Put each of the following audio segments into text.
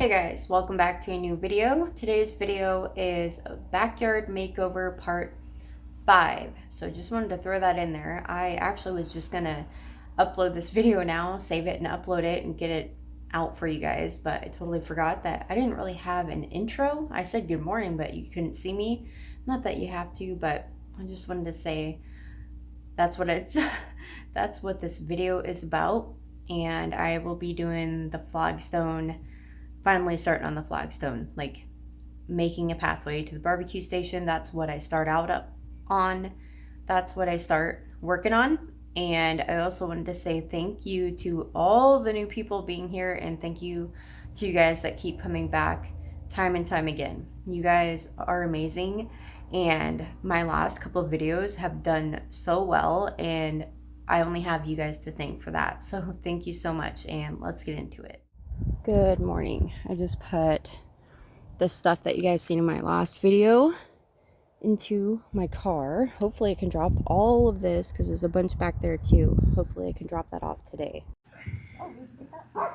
Hey guys, welcome back to a new video. Today's video is a backyard makeover part 5. So just wanted to throw that in there. I actually was just gonna upload this video now, save it and upload it and get it out for you guys, but I totally forgot that I didn't really have an intro. I said good morning, but you couldn't see me. Not that you have to, but I just wanted to say that's what it's that's what this video is about. And I will be doing the flagstone, finally starting on the flagstone, like making a pathway to the barbecue station. That's what I start out on. That's what I start working on. And I also wanted to say thank you to all the new people being here, and thank you to you guys that keep coming back time and time again. You guys are amazing, and my last couple of videos have done so well, and I only have you guys to thank for that. So thank you so much, and let's get into it. Good morning. I just put the stuff that you guys seen in my last video into my car. Hopefully I can drop all of this because there's a bunch back there too. Hopefully I can drop that off today. Oh, we can get that.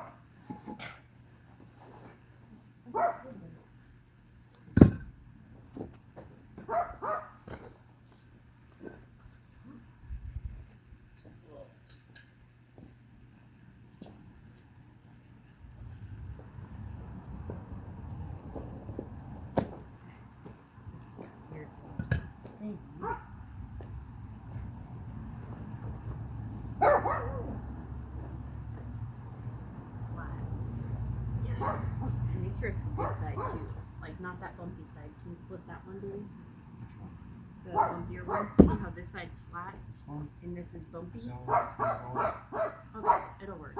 Make sure it's the good side too, like not that bumpy side. Can you flip that one, dude? The bumpier one. See how this side's flat and this is bumpy? Okay, it'll work.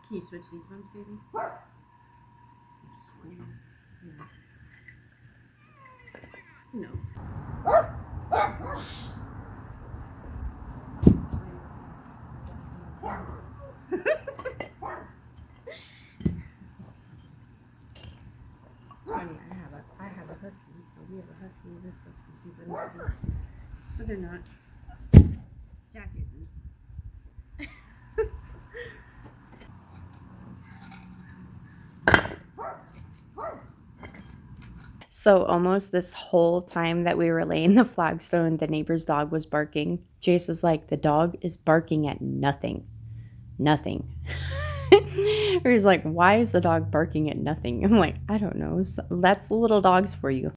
Can you switch these ones, baby? No. It's funny, I have a husky, or we have a husky, they're supposed to be super nice, but they're not. Jack isn't. So almost this whole time that we were laying the flagstone, the neighbor's dog was barking. Jace is like, the dog is barking at nothing. Nothing. Or he's like, why is the dog barking at nothing? I'm like, I don't know. So that's little dogs for you.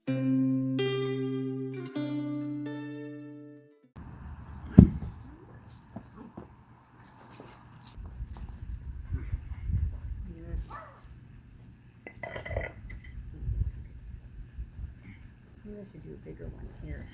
Maybe I should do a bigger one here.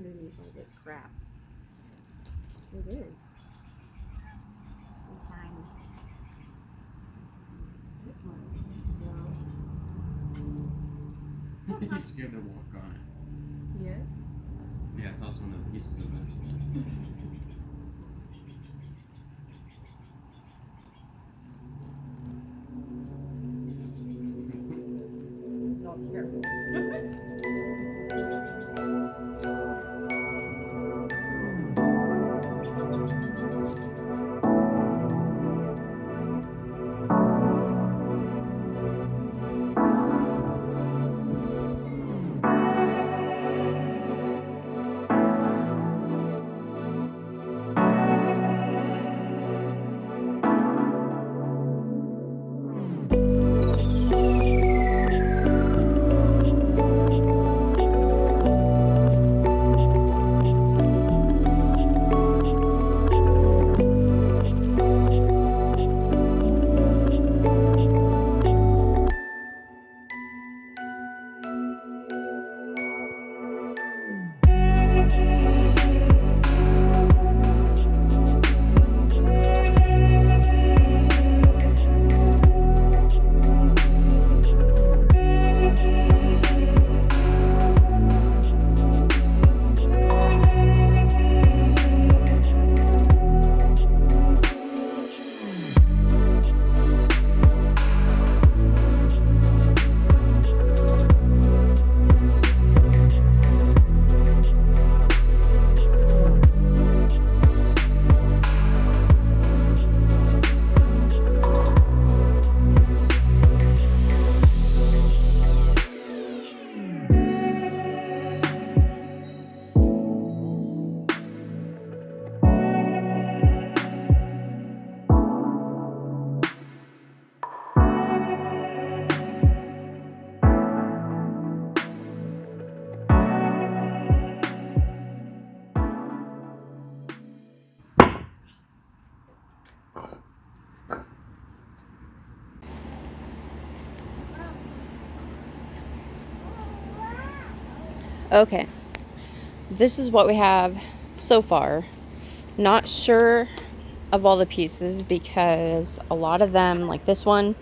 underneath all this crap. It is. So tiny. This one. No. He's scared to walk on it. Yes? Yeah, it's also one of the pieces of it. It's all here. Okay, this is what we have so far. Not sure of all the pieces because a lot of them, like this one,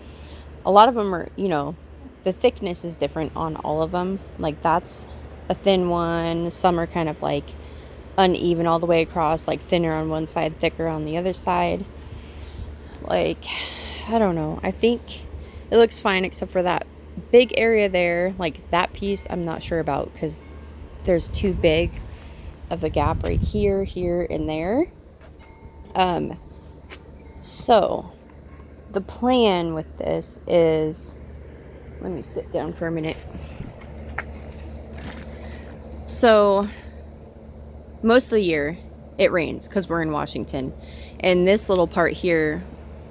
a lot of them are, you know, the thickness is different on all of them. Like that's a thin one. Some are kind of like uneven all the way across, like thinner on one side, thicker on the other side. Like, I don't know. I think it looks fine except for that big area there. Like that piece I'm not sure about because there's too big of a gap right here, here, and there. So the plan with this is, let me sit down for a minute. So most of the year it rains because we're in Washington, and this little part here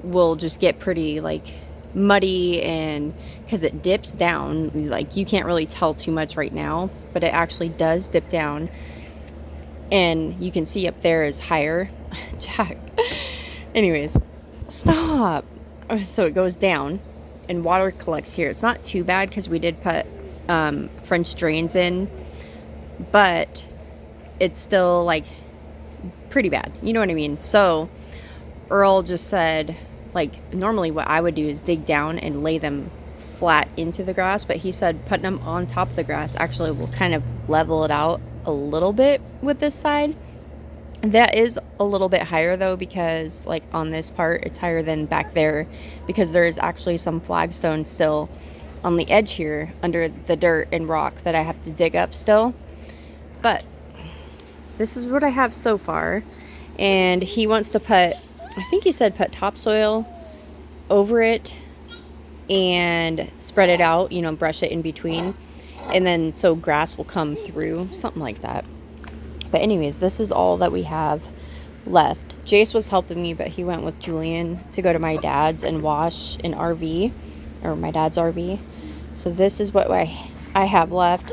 will just get pretty like muddy, and because it dips down, like you can't really tell too much right now, but it actually does dip down, and you can see up there is higher. Jack. Anyways, stop. So it goes down and water collects here. It's not too bad because we did put French drains in, but it's still like pretty bad, you know what I mean? So Earl just said, like, normally what I would do is dig down and lay them flat into the grass, but he said putting them on top of the grass actually will kind of level it out a little bit with this side. That is a little bit higher though, because like on this part it's higher than back there because there is actually some flagstone still on the edge here under the dirt and rock that I have to dig up still. But this is what I have so far, and he wants to put, I think he said put topsoil over it and spread it out, you know, brush it in between, and then so grass will come through, something like that. But anyways, this is all that we have left. Jace was helping me, but he went with Julian to go to my dad's and wash an RV, or my dad's RV. So this is what I have left.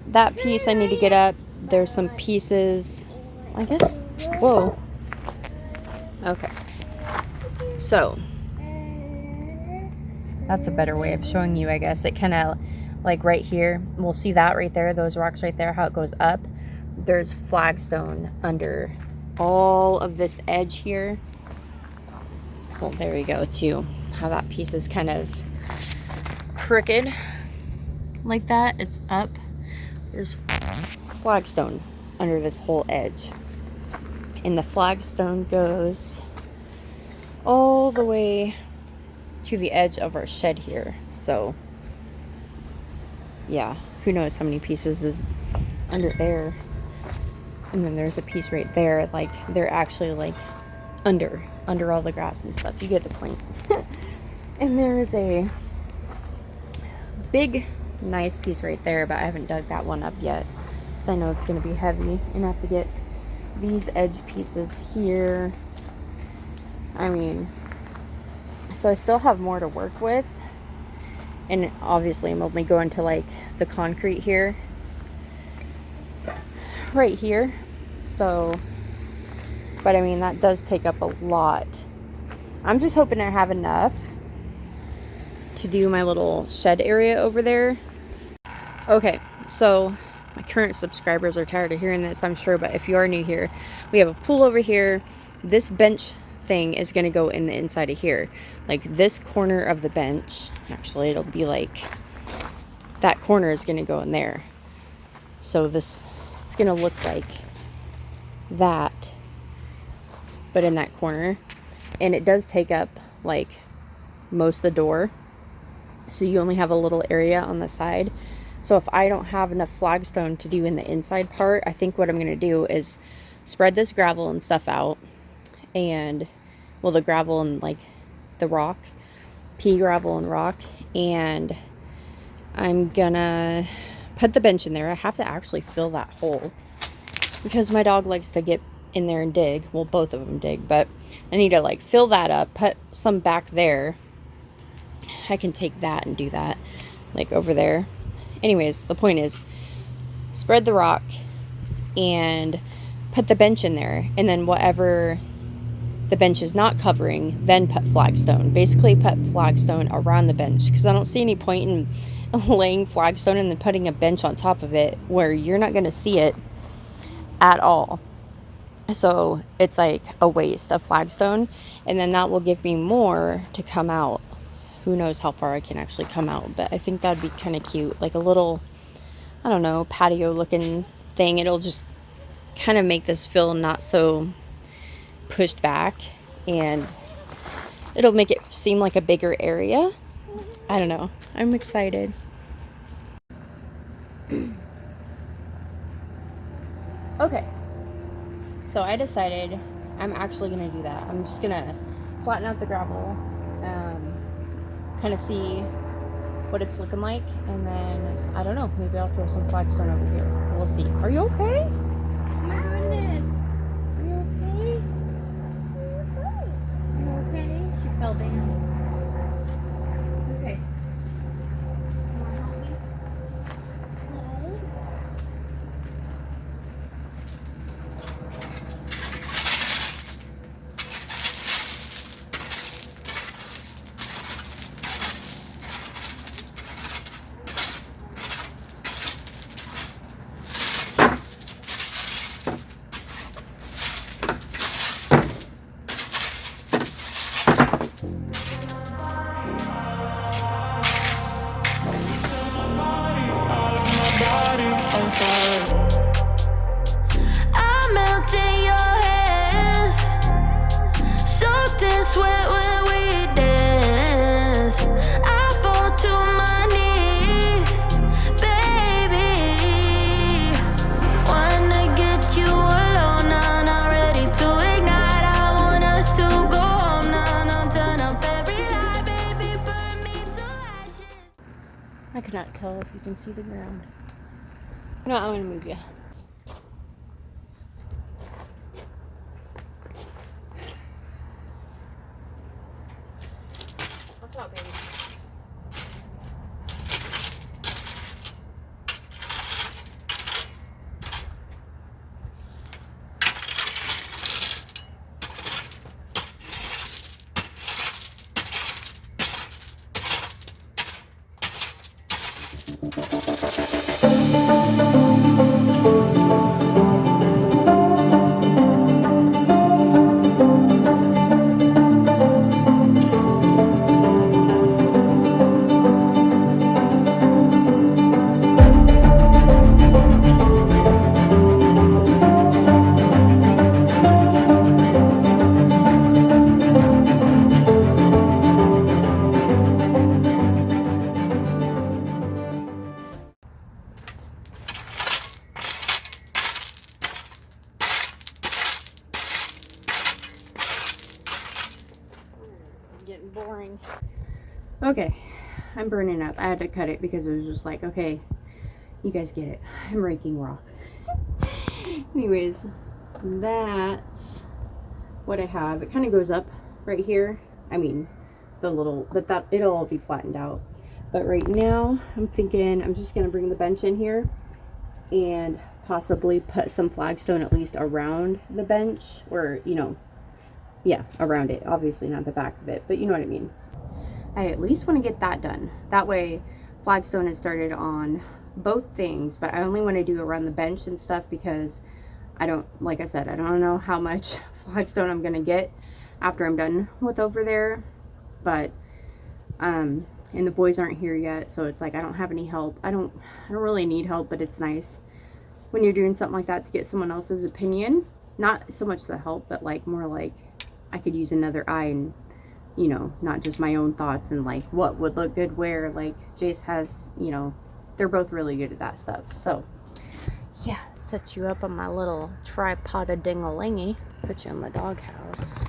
That piece I need to get up. There's some pieces, I guess. Whoa. Okay. So that's a better way of showing you, I guess. It kind of like right here, we'll see that right there, those rocks right there, how it goes up. there's flagstone under all of this edge here. Well, there we go too. How that piece is kind of crooked like that. It's up. There's flagstone under this whole edge. And the flagstone goes all the way to the edge of our shed here. So yeah, who knows how many pieces is under there. And then there's a piece right there, like they're actually like under all the grass and stuff. You get the point. And there's a big nice piece right there, but I haven't dug that one up yet because I know it's going to be heavy, and I have to get these edge pieces here. I mean, so I still have more to work with, and obviously I'm only going to like the concrete here, right here. So, but I mean, that does take up a lot. I'm just hoping I have enough to do my little shed area over there. Okay, so my current subscribers are tired of hearing this, I'm sure, but if you are new here, we have a pool over here. This bench thing is going to go in the inside of here. Like this corner of the bench, actually it'll be like that corner is going to go in there. So this, it's going to look like that, but in that corner. And it does take up like most of the door, so you only have a little area on the side. So if I don't have enough flagstone to do in the inside part, I think what I'm going to do is spread this gravel and stuff out, and well, the gravel and like the rock, pea gravel and rock, and I'm gonna put the bench in there. I have to actually fill that hole because my dog likes to get in there and dig. Well, both of them dig, but I need to like fill that up, put some back there. I can take that and do that like over there. Anyways, the point is spread the rock and put the bench in there, and then whatever the bench is not covering, then put flagstone. Basically put flagstone around the bench, because I don't see any point in laying flagstone and then putting a bench on top of it where you're not going to see it at all. So it's like a waste of flagstone, and then that will give me more to come out. Who knows how far I can actually come out, but I think that'd be kind of cute, like a little, I don't know, patio looking thing. It'll just kind of make this feel not so pushed back, and it'll make it seem like a bigger area. I don't know, I'm excited. Okay, so I decided I'm actually gonna do that. I'm just gonna flatten out the gravel, kind of see what it's looking like, and then I don't know, maybe I'll throw some flagstone over here. We'll see. Are you okay? Oh my goodness. Are you okay? Are you okay? She fell down. Okay. You wanna help me? No. I melt in your hands, soaked in sweat when we dance. I fall to my knees, baby. Wanna get you alone, now not ready to ignite. I want us to go home now, turn off every light, baby, burn me to ashes. I cannot tell if you can see the ground. No, I'm gonna move you. Watch out, baby. Okay, I'm burning up. I had to cut it because it was just like, okay, you guys get it. I'm raking rock. Anyways, that's what I have. It kind of goes up right here. I mean, the little, but that it'll all be flattened out. But right now, I'm thinking I'm just gonna bring the bench in here and possibly put some flagstone at least around the bench, or you know, yeah, around it. Obviously not the back of it, but you know what I mean. I at least want to get that done. That way, flagstone is started on both things, but I only want to do around the bench and stuff because I don't, like I said, I don't know how much flagstone I'm gonna get after I'm done with over there. But and the boys aren't here yet, so it's like I don't have any help. I don't really need help, but it's nice when you're doing something like that to get someone else's opinion. Not so much the help, but like more like I could use another eye, and you know, not just my own thoughts and like what would look good where. Like Jace has, you know, they're both really good at that stuff. So yeah, set you up on my little tripod of ding-a-lingy, put you in the doghouse.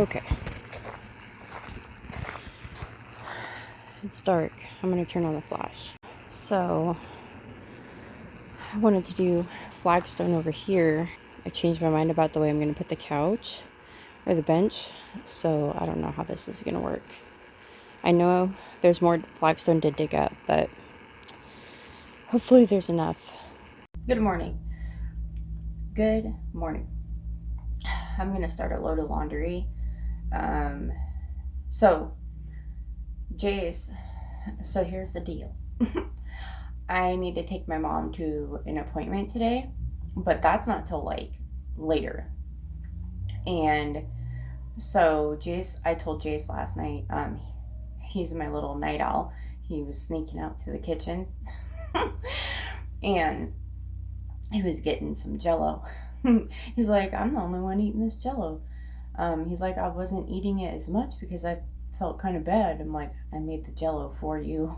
Okay. It's dark. I'm going to turn on the flash. So, I wanted to do Flagstone over here. I changed my mind about the way I'm going to put the couch or the bench. So, I don't know how this is going to work. I know there's more Flagstone to dig up, but hopefully there's enough. Good morning. Good morning. I'm going to start a load of laundry. So here's the deal. I need to take my mom to an appointment today, but that's not till like later. And so I told Jace last night, he's my little night owl. He was sneaking out to the kitchen and he was getting some Jell-O. He's like, I'm the only one eating this Jell-O. He's like, I wasn't eating it as much because I felt kind of bad. I'm like, I made the Jell-O for you.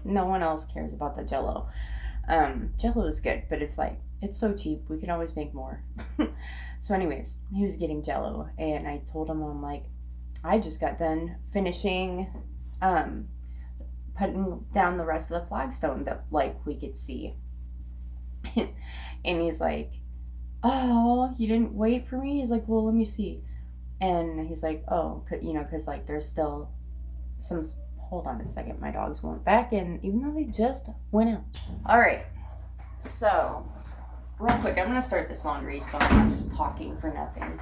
No one else cares about the Jell-O. Jell-O is good, but it's like, it's so cheap. We can always make more. So anyways, he was getting Jell-O and I told him, I'm like, I just got done finishing, putting down the rest of the Flagstone that like we could see. And he's like, oh, you didn't wait for me? He's like, well, let me see. And he's like, oh, because like there's still some, hold on a second, my dogs went back in, even though they just went out. All right, so real quick, I'm going to start this laundry so I'm not just talking for nothing.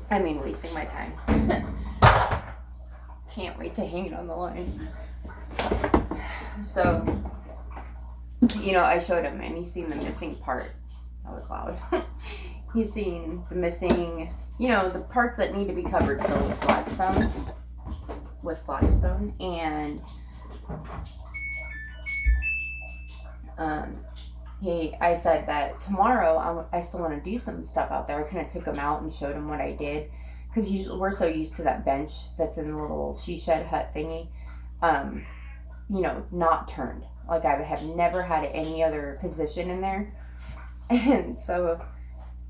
I mean, wasting my time. Can't wait to hang it on the line. So, I showed him and he's seen the missing part. That was loud. He's seen the missing, the parts that need to be covered still with Flagstone. And I said that tomorrow I still want to do some stuff out there. I kind of took him out and showed him what I did. Because usually we're so used to that bench that's in the little sheshed hut thingy, not turned. Like I have never had any other position in there. And so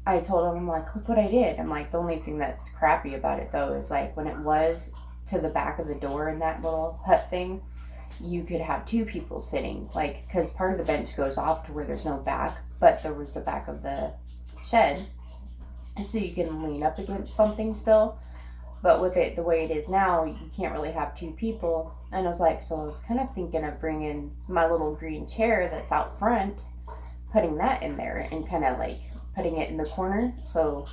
I told him, I'm like, look what I did. I'm like, the only thing that's crappy about it though is like when it was to the back of the door in that little hut thing, you could have two people sitting, like, because part of the bench goes off to where there's no back, but there was the back of the shed. So you can lean up against something still. But with it the way it is now, you can't really have two people. And I was like, so I was kind of thinking of bringing my little green chair that's out front, putting that in there and kind of like putting it in the corner so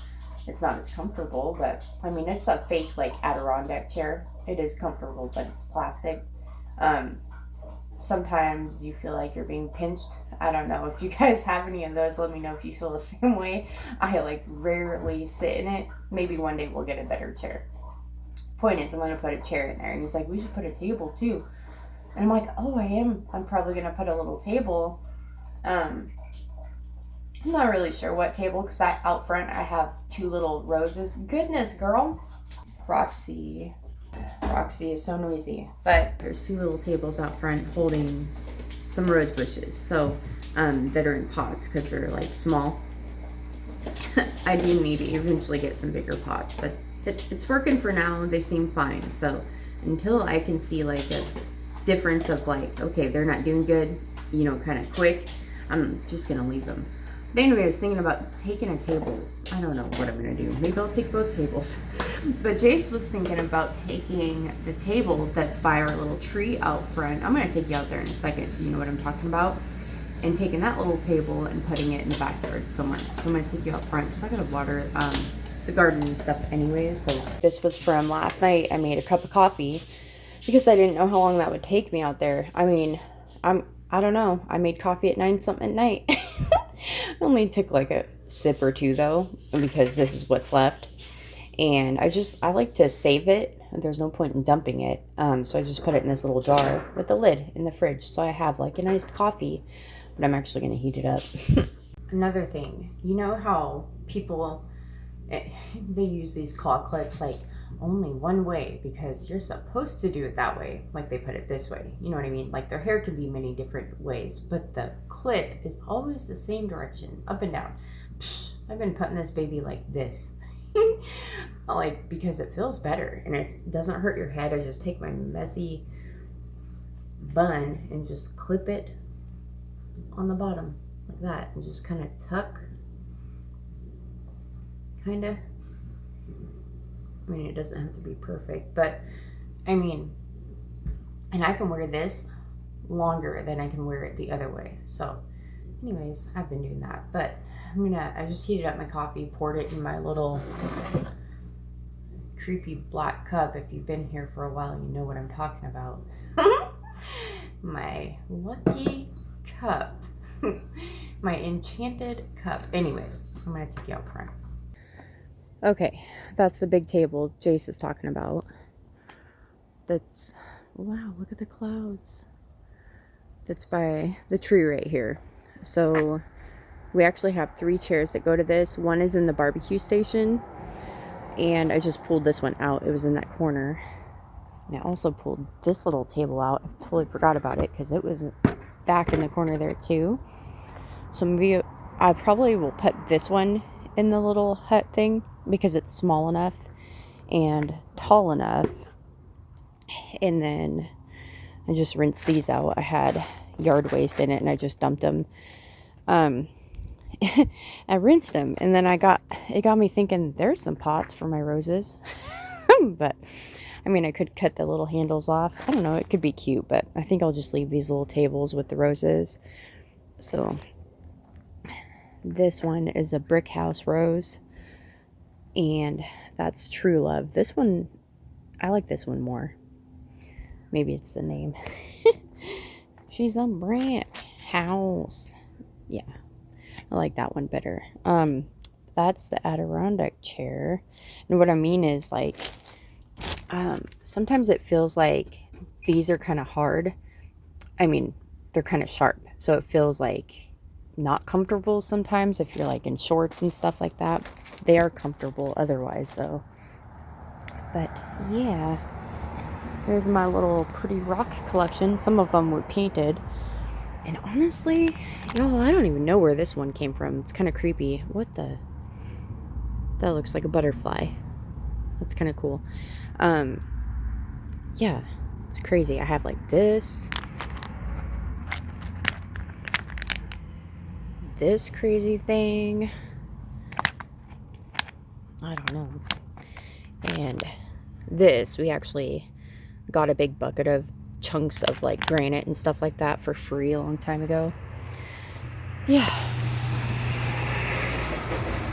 it's not as comfortable. But I mean, it's a fake like Adirondack chair. It is comfortable, but it's plastic. Sometimes you feel like you're being pinched. I don't know if you guys have any of those. Let me know if you feel the same way. I like rarely sit in it. Maybe one day we'll get a better chair. Point is, I'm going to put a chair in there. And he's like, we should put a table too. And I'm like, oh, I am. I'm probably going to put a little table. I'm not really sure what table because out front I have two little roses. Goodness, girl. Roxy is so noisy. But there's two little tables out front holding some rose bushes. So, that are in pots because they're like small. I do need to eventually get some bigger pots, but it's working for now. They seem fine. So until I can see like a difference of like, okay, they're not doing good, kind of quick, I'm just going to leave them. But anyway, I was thinking about taking a table. I don't know what I'm going to do. Maybe I'll take both tables. But Jace was thinking about taking the table that's by our little tree out front. I'm going to take you out there in a second so you know what I'm talking about. And taking that little table and putting it in the backyard somewhere. So I'm going to take you out front because I got to water the garden and stuff anyways. So this was from last night. I made a cup of coffee because I didn't know how long that would take me out there. I mean, I don't know. I made coffee at 9-something at night. Only took like a sip or two though, because this is what's left. And I like to save it. There's no point in dumping it. So I just put it in this little jar with the lid in the fridge. So I have like an iced coffee, but I'm actually going to heat it up. Another thing, you know how people, they use these claw clips like only one way because you're supposed to do it that way. Like they put it this way. You know what I mean? Like their hair can be many different ways, but the clip is always the same direction, up and down. I've been putting this baby like this. Like, because it feels better and it doesn't hurt your head. I just take my messy bun and just clip it on the bottom like that and just kind of tuck, kind of. I mean, it doesn't have to be perfect, but I mean, and I can wear this longer than I can wear it the other way. So anyways, I've been doing that, but I just heated up my coffee, poured it in my little creepy black cup. If you've been here for a while, you know what I'm talking about. My lucky cup. My enchanted cup. Anyways, I'm gonna take you out front. Okay, that's the big table Jace is talking about. That's, wow, look at the clouds. That's by the tree right here. So we actually have 3 chairs that go to this. One is in the barbecue station, and I just pulled this one out. It was in that corner. And I also pulled this little table out. I totally forgot about it because it was back in the corner there too. So maybe I probably will put this one in the little hut thing because it's small enough and tall enough. And then I just rinsed these out. I had yard waste in it and I just dumped them. I rinsed them, and then it got me thinking there's some pots for my roses. But I mean, I could cut the little handles off. I don't know, it could be cute, but I think I'll just leave these little tables with the roses. So this one is a brick house rose, and that's True Love. This one, I like this one more. Maybe it's the name. She's a brick house. Yeah, I like that one better. That's the Adirondack chair. And what I mean is, like, sometimes it feels like these are kind of hard. I mean, they're kind of sharp. So it feels like not comfortable sometimes if you're like in shorts and stuff like that. They are comfortable otherwise though. But yeah, there's my little pretty rock collection. Some of them were painted. And honestly, y'all, I don't even know where this one came from. It's kind of creepy. What the? That looks like a butterfly. That's kind of cool. Yeah, it's crazy. I have like this crazy thing. I don't know. And this, we actually got a big bucket of chunks of like granite and stuff like that for free a long time ago. Yeah.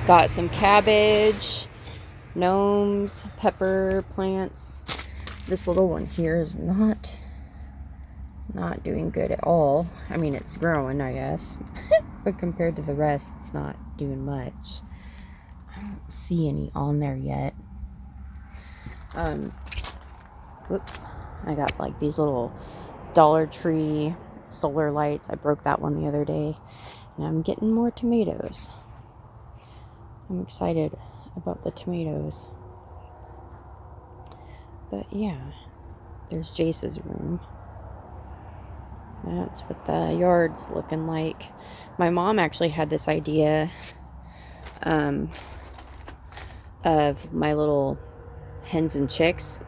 Got some cabbage, gnomes, pepper plants. This little one here is not doing good at all. I mean, it's growing, I guess. But compared to the rest, it's not doing much. I don't see any on there yet. Whoops. I got like these little Dollar Tree solar lights. I broke that one the other day. And I'm getting more tomatoes. I'm excited about the tomatoes. But yeah, there's Jace's room. That's what the yard's looking like. My mom actually had this idea of my little hens and chicks.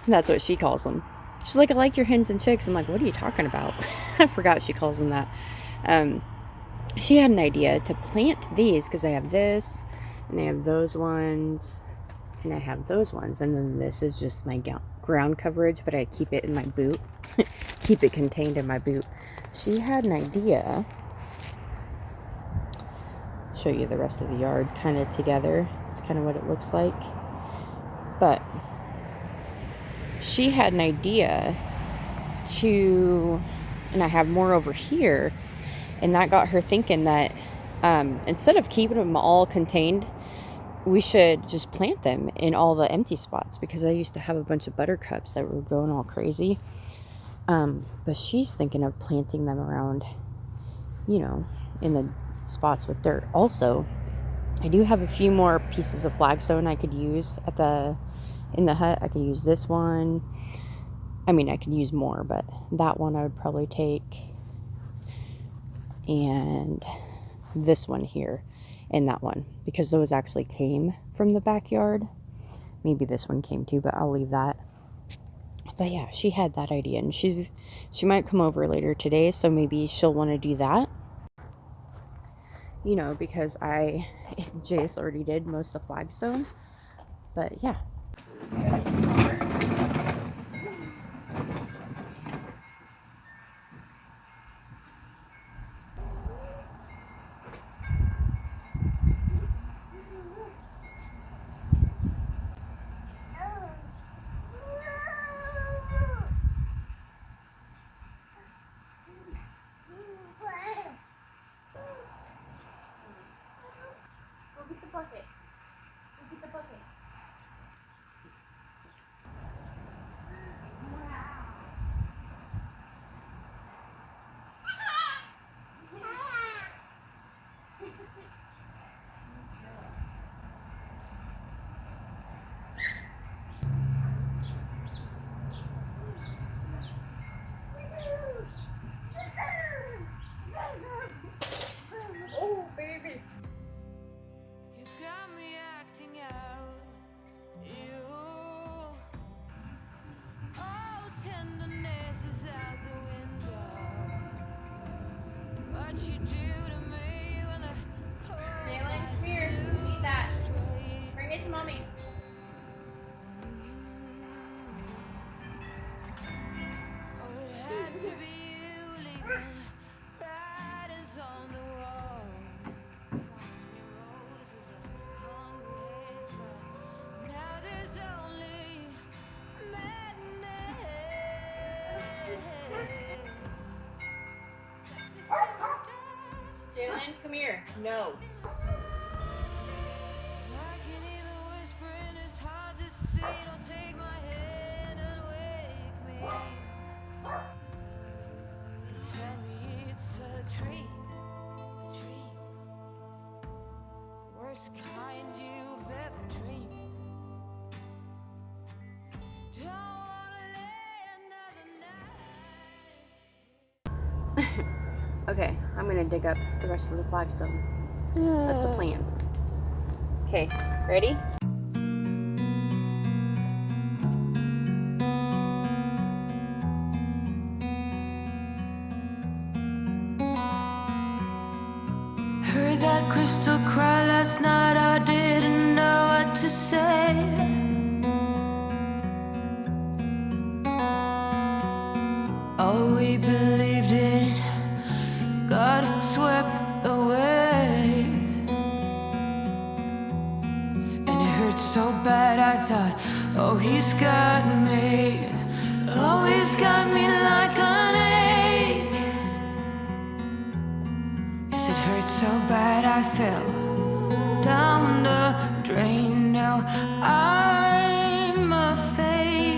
That's what she calls them. She's like, I like your hens and chicks. I'm like, what are you talking about? I forgot she calls them that. She had an idea to plant these because I have this and I have those ones and I have those ones, and then this is just my ground coverage, but I keep it in my boot. Keep it contained in my boot. She had an idea. Show you the rest of the yard kind of together. It's kind of what it looks like. But she had an idea to, and I have more over here, and that got her thinking that instead of keeping them all contained, we should just plant them in all the empty spots, because I used to have a bunch of buttercups that were going all crazy. But she's thinking of planting them around, you know, in the spots with dirt. Also, I do have a few more pieces of flagstone I could use in the hut. I could use this one. I mean, I could use more, but that one I would probably take. And this one here. in that one, because those actually came from the backyard. Maybe this one came too, but I'll leave that. But yeah, she had that idea, and she might come over later today, so maybe she'll want to do that. You know, because Jace already did most of Flagstone. But yeah. You got me acting out. You, oh, tenderness is out the window. What you do to me when the cold Jalen, come here. Eat that. Bring it to mommy. Oh, it has to be you leaving writings on the wall. Promise me roses and hungry but now there's only madness. Jalen, come here. No. I can't even whisper and it's hard to see. Don't take my hand and wake me. And tell me it's a dream, a dream. The worst kind you've ever dreamed. Don't wanna lay another night. Okay, I'm gonna dig up the rest of the flagstone. That's the plan. Okay, ready? Heard that crystal cry last night, I didn't know what to say. All we believed in got swept away. And it hurt so bad I thought, oh, he's got me. Oh, he's got me like an ache. Yes, it hurt so bad I fell down the drain. Now I'm a fake.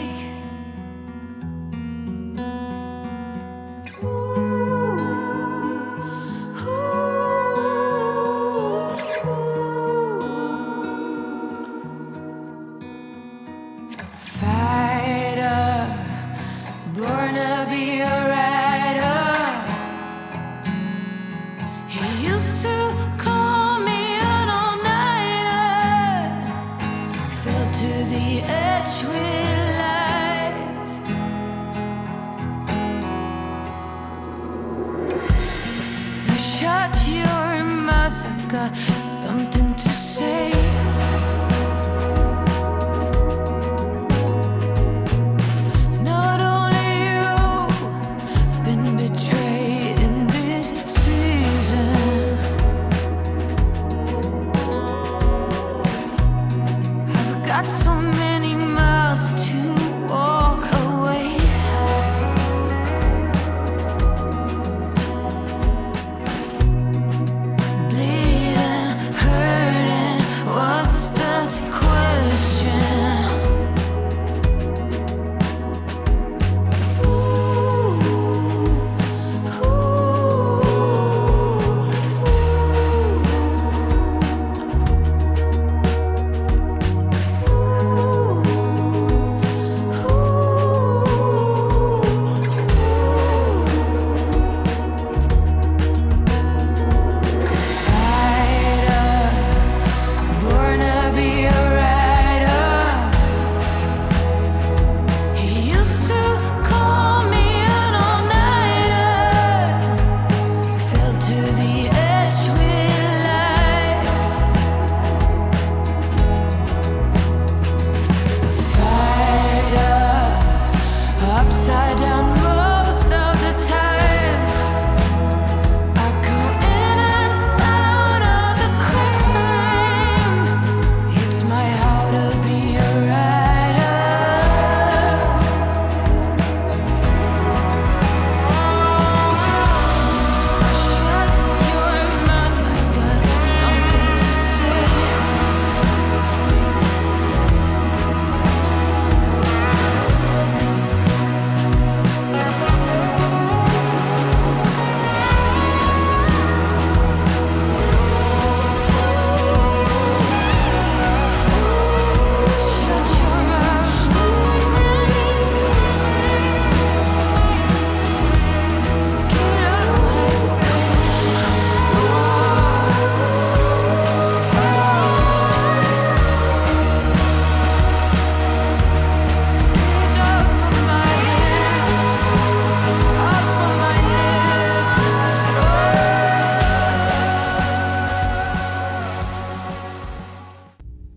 Fighter, born to be a rider. He used to call me an all-nighter. Fell to the edge with life. I shut your mouth, I got something to say. Not only you been betrayed in this season. I've got so many miles to walk away. Bleeding, hurting, was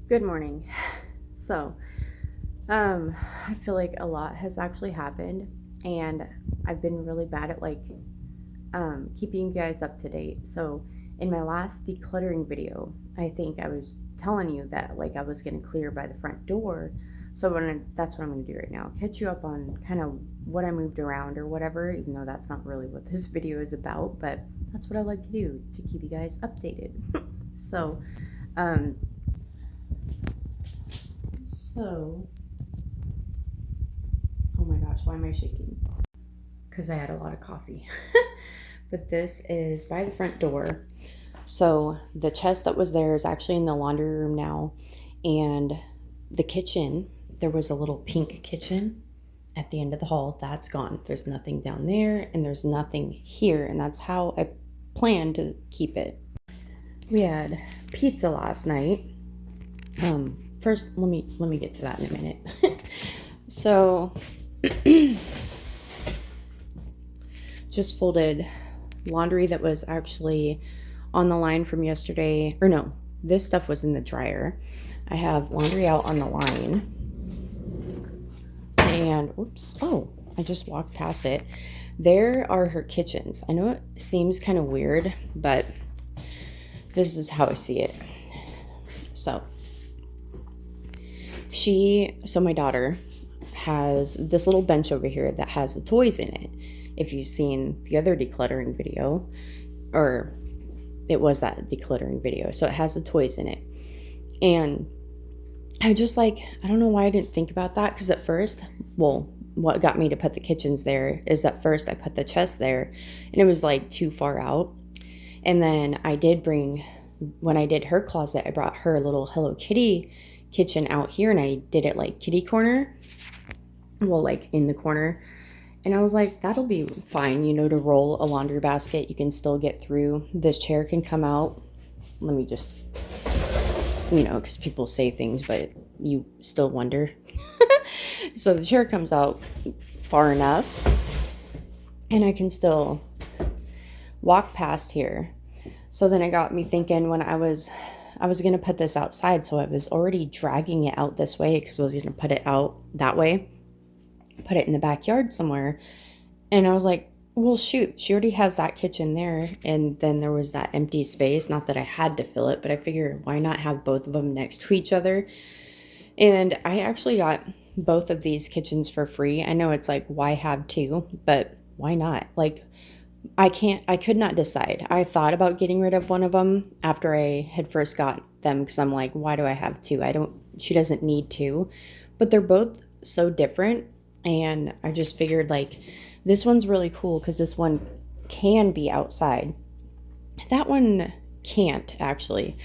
Good morning. So, I feel like a lot has actually happened, and I've been really bad at like keeping you guys up to date. So, in my last decluttering video, I think I was telling you that like I was gonna clear by the front door. So that's what I'm gonna do right now. Catch you up on kind of what I moved around or whatever, even though that's not really what this video is about, but that's what I like to do to keep you guys updated. So, oh my gosh, why am I shaking? Because I had a lot of coffee. But this is by the front door. So the chest that was there is actually in the laundry room now. And the kitchen, there was a little pink kitchen at the end of the hall. That's gone. There's nothing down there and there's nothing here. And that's how I plan to keep it. We had pizza last night. First, let me get to that in a minute. So, just folded laundry that was actually on the line from yesterday. Or no, this stuff was in the dryer. I have laundry out on the line. And, oops, oh, I just walked past it. There are her kitchens. I know it seems kind of weird, but this is how I see it. So my daughter has this little bench over here that has the toys in it. If you've seen the other decluttering video, or it was that decluttering video, so it has the toys in it. And I just I don't know why I didn't think about that, because at first, well, what got me to put the kitchens there is at first I put the chest there and it was like too far out. And then when I did her closet, I brought her little Hello Kitty kitchen out here and I did it like kitty corner, well, like in the corner. And I was like, that'll be fine, to roll a laundry basket. You can still get through. This chair can come out. Let me just, because people say things, but you still wonder. So the chair comes out far enough and I can still walk past here. So then it got me thinking, when I was going to put this outside, so I was already dragging it out this way because I was going to put it out that way, put it in the backyard somewhere. And I was like, well, shoot, she already has that kitchen there. And then there was that empty space. Not that I had to fill it, but I figured why not have both of them next to each other? And I actually got both of these kitchens for free. I know it's like, why have two? But why not? Like, I could not decide. I thought about getting rid of one of them after I had first got them, because I'm like, why do I have two? She doesn't need two. But they're both so different. And I just figured this one's really cool because this one can be outside. That one can't actually.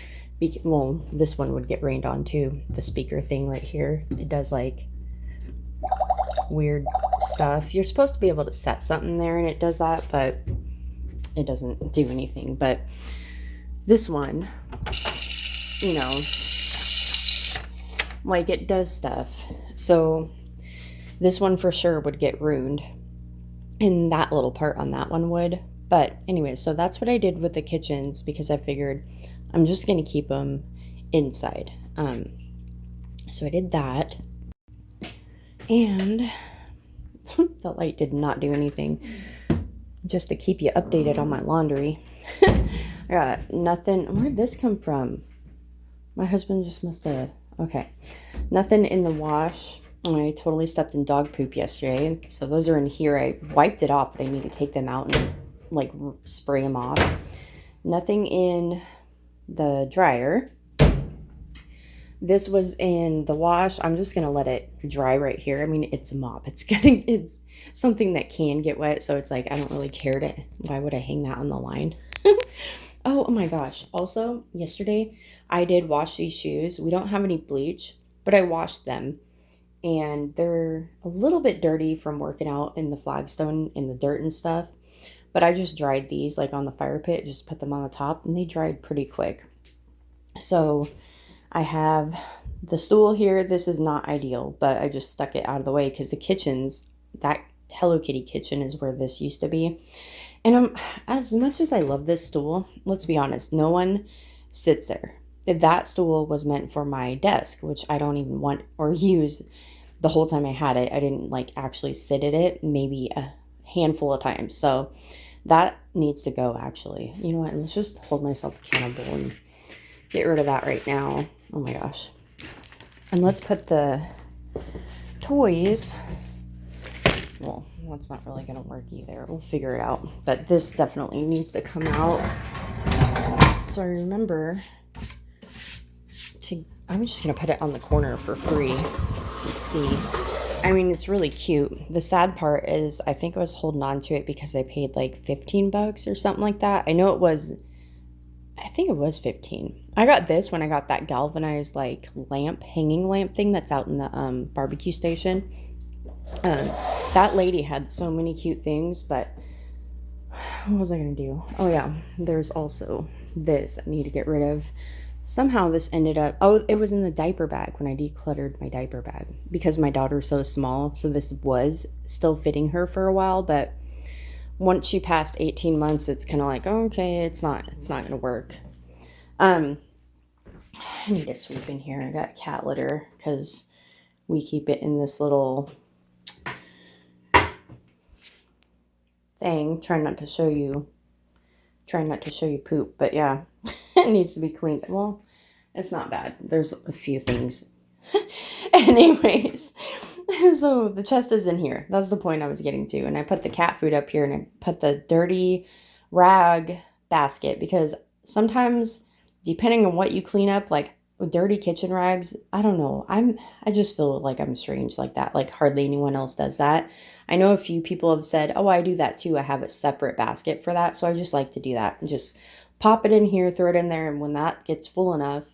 Well, this one would get rained on too. The speaker thing right here, it does weird stuff. You're supposed to be able to set something there and it does that, but it doesn't do anything. But this one, it does stuff. So this one for sure would get ruined, and that little part on that one would. But anyway, so that's what I did with the kitchens, because I figured I'm just going to keep them inside. So I did that. And the light did not do anything. Just to keep you updated on my laundry. I got nothing. Where'd this come from? My husband just must have... Okay. Nothing in the wash. I totally stepped in dog poop yesterday. So those are in here. I wiped it off, but I need to take them out and spray them off. Nothing in the dryer. This was in the wash. I'm just going to let it dry right here. I mean, it's a mop. It's something that can get wet. So it's I don't really care why would I hang that on the line? Oh my gosh. Also, yesterday I did wash these shoes. We don't have any bleach, but I washed them. And they're a little bit dirty from working out in the Flagstone in the dirt and stuff. But I just dried these on the fire pit, just put them on the top, and they dried pretty quick. So I have the stool here. This is not ideal, but I just stuck it out of the way because the kitchens, that Hello Kitty kitchen is where this used to be. And as much as I love this stool, let's be honest, no one sits there. that stool was meant for my desk, which I don't even want or use. The whole time I had it, I didn't like actually sit at it, maybe a handful of times. So that needs to go, actually. You know what? Let's just hold myself accountable and get rid of that right now. Oh my gosh. And let's put the toys. Well, that's not really going to work either. We'll figure it out. But this definitely needs to come out. So I remember I'm just going to put it on the corner for free. Let's see. I mean, it's really cute. The sad part is I think I was holding on to it because I paid like $15 or something like that. I think it was 15. I got this when I got that galvanized like hanging lamp thing that's out in the barbecue station. That lady had so many cute things, but what was I going to do? Oh yeah, there's also this I need to get rid of. Somehow this ended up, it was in the diaper bag when I decluttered my diaper bag because my daughter's so small. So this was still fitting her for a while, but once she passed 18 months, it's kind of like, oh, okay, it's not going to work. I need to sweep in here. I got cat litter because we keep it in this little thing. Trying not to show you poop, but yeah. It needs to be cleaned. Well, it's not bad. There's a few things. Anyways, so the chest is in here. That's the point I was getting to. And I put the cat food up here and I put the dirty rag basket because sometimes, depending on what you clean up, like with dirty kitchen rags, I don't know. I just feel like I'm strange like that. Like hardly anyone else does that. I know a few people have said, oh, I do that too. I have a separate basket for that. So I just like to do that and just pop it in here, throw it in there, and when that gets full enough,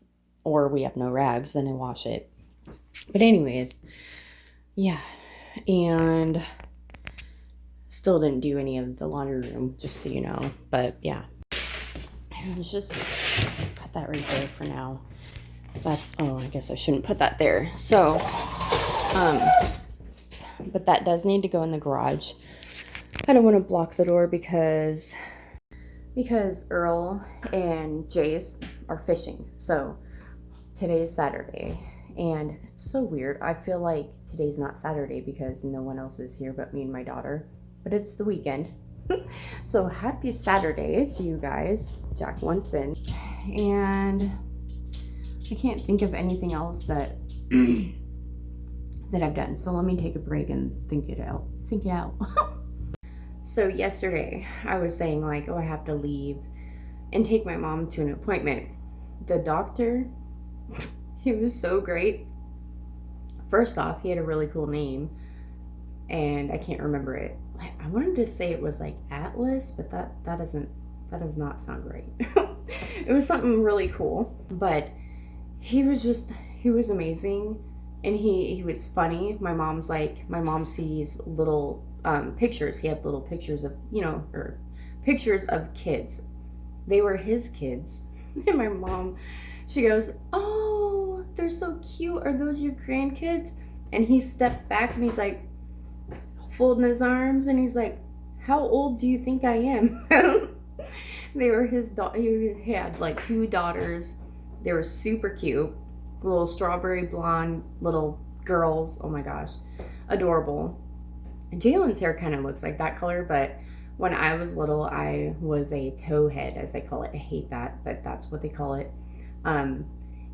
or we have no rags, then I wash it. But anyways, yeah, and still didn't do any of the laundry room, just so you know, but yeah. Let's just put that right there for now. I guess I shouldn't put that there. So, but that does need to go in the garage. I don't want to block the door because Earl and Jace are fishing. So today is Saturday and it's so weird. I feel like today's not Saturday because no one else is here but me and my daughter, but it's the weekend. So happy Saturday to you guys. Jack wants in, and I can't think of anything else that I've done. So let me take a break and think it out. So yesterday I was saying like, oh, I have to leave and take my mom to an appointment. The doctor, he was so great. First off, he had a really cool name and I can't remember it. I wanted to say it was like Atlas, but that does not sound right. It was something really cool, but he was amazing and he was funny. My mom sees little pictures. He had little pictures of, or pictures of kids. They were his kids. And my mom, she goes, oh, they're so cute. Are those your grandkids? And he stepped back and he's like, folding his arms, and he's like, how old do you think I am? They were his he had like 2 daughters. They were super cute, little strawberry blonde little girls. Oh my gosh, adorable. Jalen's hair kind of looks like that color, but when I was little, I was a towhead, as they call it. I hate that, but that's what they call it. And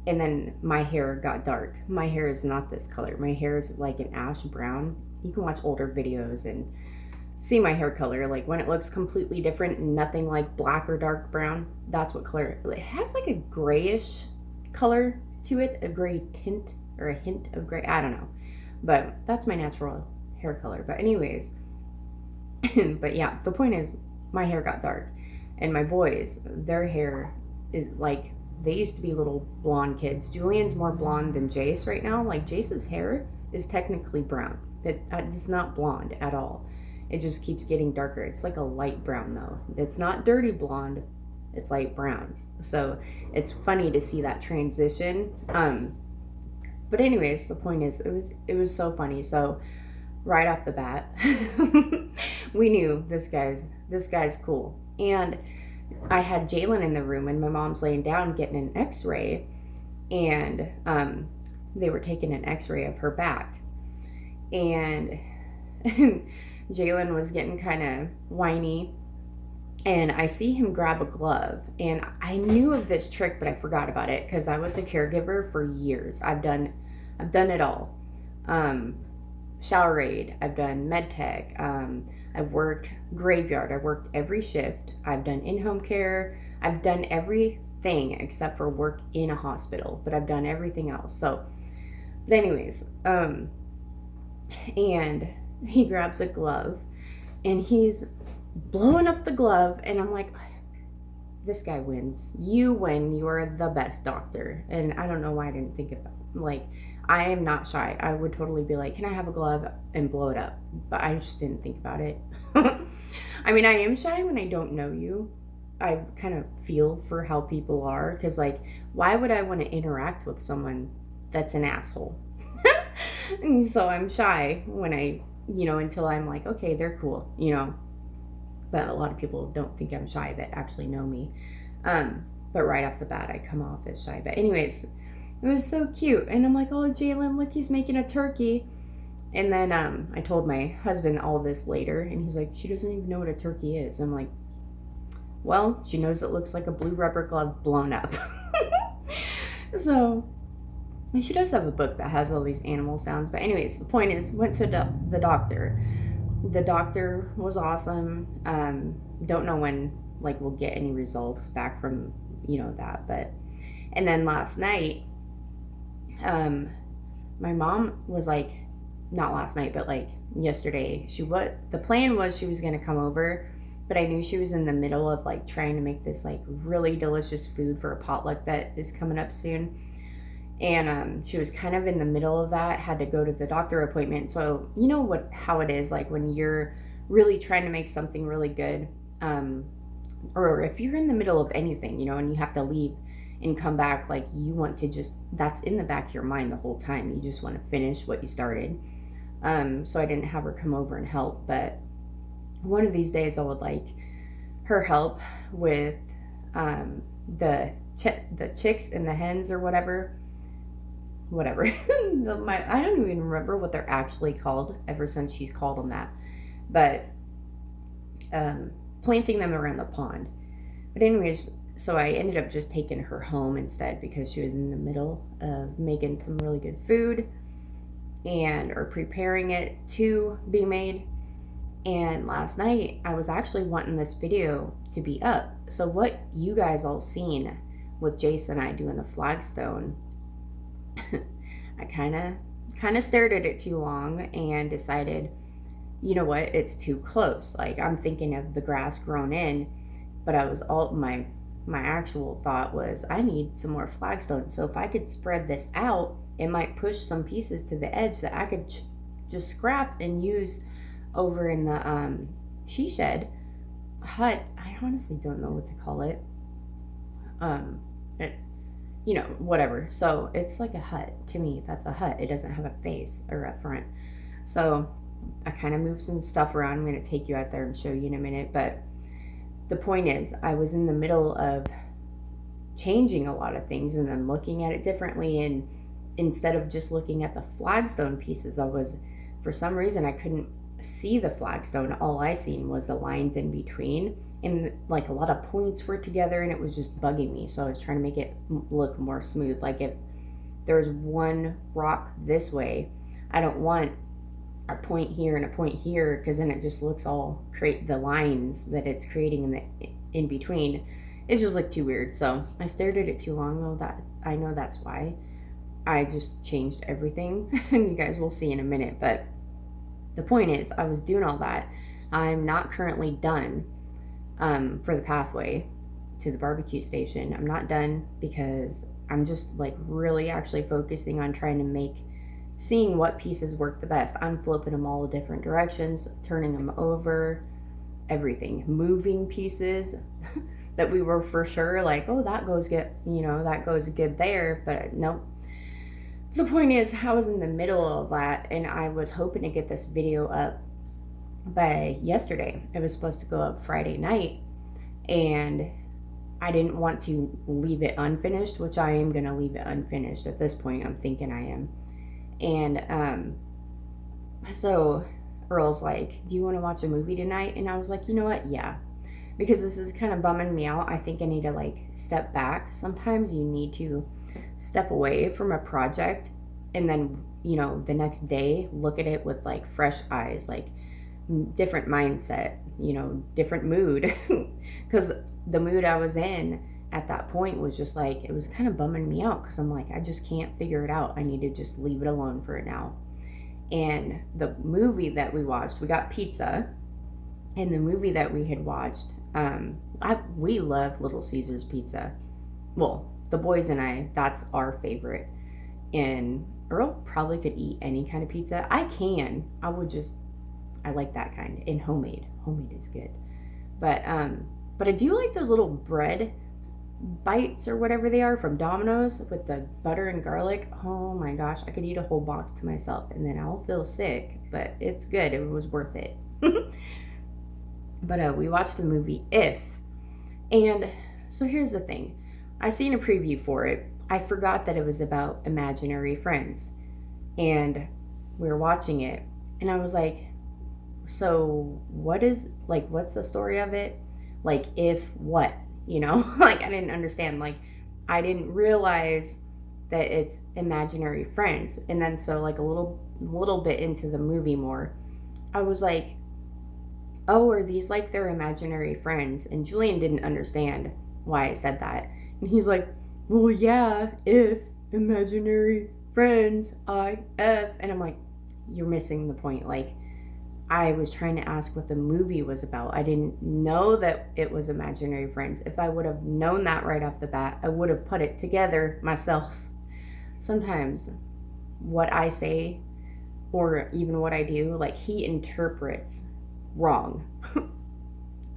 then my hair got dark. My hair is not this color. My hair is like an ash brown. You can watch older videos and see my hair color. Like when it looks completely different, nothing like black or dark brown, that's what color. It has like a grayish color to it, a gray tint or a hint of gray. I don't know, but that's my natural hair color. But anyways, but yeah, the point is my hair got dark, and my boys, their hair is like, they used to be little blonde kids. Julian's more blonde than Jace right now. Like Jace's hair is technically brown. It's not blonde at all. It just keeps getting darker. It's like a light brown though. It's not dirty blonde. It's light brown. So it's funny to see that transition. But anyways, the point is, it was so funny. So right off the bat, we knew this guy's cool. And I had Jalen in the room, and my mom's laying down getting an x-ray, and they were taking an x-ray of her back, and Jalen was getting kind of whiny, and I see him grab a glove, and I knew of this trick, but I forgot about it because I was a caregiver for years. I've done it all. Shower aid, I've done med tech, I've worked graveyard, I've worked every shift, I've done in-home care, I've done everything except for work in a hospital, but I've done everything else. So, but anyways, and he grabs a glove and he's blowing up the glove, and I'm like, this guy wins. You win. You are the best doctor. And I don't know why I didn't think about it. Like, I am not shy. I would totally be like, can I have a glove and blow it up? But I just didn't think about it. I mean, I am shy when I don't know you. I kind of feel for how people are, because like, why would I want to interact with someone that's an asshole? And so I'm shy when I, until I'm like, okay, they're cool, but a lot of people don't think I'm shy that actually know me. But right off the bat, I come off as shy. But anyways, it was so cute. And I'm like, oh, Jalen, look, he's making a turkey. And then I told my husband all this later, and he's like, she doesn't even know what a turkey is. I'm like, well, she knows it looks like a blue rubber glove blown up. So, and she does have a book that has all these animal sounds. But anyways, the point is, went to the doctor. The doctor was awesome. Don't know when we'll get any results back from that, but and then last night my mom was like, not last night, but yesterday, the plan was she was going to come over, but I knew she was in the middle of trying to make this really delicious food for a potluck that is coming up soon. And she was kind of in the middle of that, had to go to the doctor appointment. So you know how it is when you're really trying to make something really good, or if you're in the middle of anything, and you have to leave and come back, you want to that's in the back of your mind the whole time. You just want to finish what you started. So I didn't have her come over and help, but one of these days I would like her help with the chicks and the hens or whatever. I don't even remember what they're actually called ever since she's called them that, but planting them around the pond. But anyways, so I ended up just taking her home instead, because she was in the middle of making some really good food or preparing it to be made. And last night I was actually wanting this video to be up. So what you guys all seen with Jason and I doing the Flagstone, I kind of stared at it too long and decided, you know what, it's too close. I'm thinking of the grass grown in, but I was my actual thought was, I need some more Flagstone. So if I could spread this out, it might push some pieces to the edge that I could just scrap and use over in the sheshed hut. I honestly don't know what to call it. Whatever. So it's like a hut. To me, that's a hut. It doesn't have a face or a front. So I kind of moved some stuff around. I'm going to take you out there and show you in a minute. But the point is, I was in the middle of changing a lot of things and then looking at it differently. And instead of just looking at the Flagstone pieces, for some reason, I couldn't see the Flagstone. All I seen was the lines in between, and a lot of points were together, and it was just bugging me. So I was trying to make it look more smooth. If there's one rock this way, I don't want a point here and a point here, because then it just looks create the lines that it's creating in between. It just looked too weird. So I stared at it too long. I know that's why I just changed everything. And you guys will see in a minute. But the point is, I was doing all that. I'm not currently done for the pathway to the barbecue station. I'm not done because I'm just really actually focusing on trying to seeing what pieces work the best. I'm flipping them all different directions, turning them over, everything, moving pieces that we were for sure oh, that goes good there, but nope. The point is, I was in the middle of that, and I was hoping to get this video up by yesterday. It was supposed to go up Friday night, and I didn't want to leave it unfinished, which I am going to leave it unfinished at this point. I'm thinking I am. And so Earl's like, do you want to watch a movie tonight? And I was like, you know what? Yeah. Because this is kind of bumming me out. I think I need to like step back. Sometimes you need to step away from a project and then, you know, the next day look at it with like fresh eyes, like different mindset, you know, different mood. Because the mood I was in at that point was just like, it was kind of bumming me out because I'm like, I just can't figure it out. I need to just leave it alone for now. And the movie that we watched, we got pizza, and the movie that we had watched, we love Little Caesars pizza. Well, the boys and I, that's our favorite. And Earl probably could eat any kind of pizza. I like that kind. And homemade is good. But I do like those little bread bites or whatever they are from Domino's with the butter and garlic. Oh my gosh, I could eat a whole box to myself and then I'll feel sick, but it's good. It was worth it. But we watched the movie If. And so here's the thing. I seen a preview for it. I forgot that it was about imaginary friends. And we were watching it and I was like, so what's the story of it? Like, if what? You know, like I didn't understand. Like, I didn't realize that it's imaginary friends. And then so like a little bit into the movie more, I was like, oh, are these like their imaginary friends? And Julian didn't understand why I said that. And he's like, well, yeah, if imaginary friends, IF. And I'm like, you're missing the point. Like, I was trying to ask what the movie was about. I didn't know that it was imaginary friends. If I would have known that right off the bat, I would have put it together myself. Sometimes what I say or even what I do, like he interprets wrong.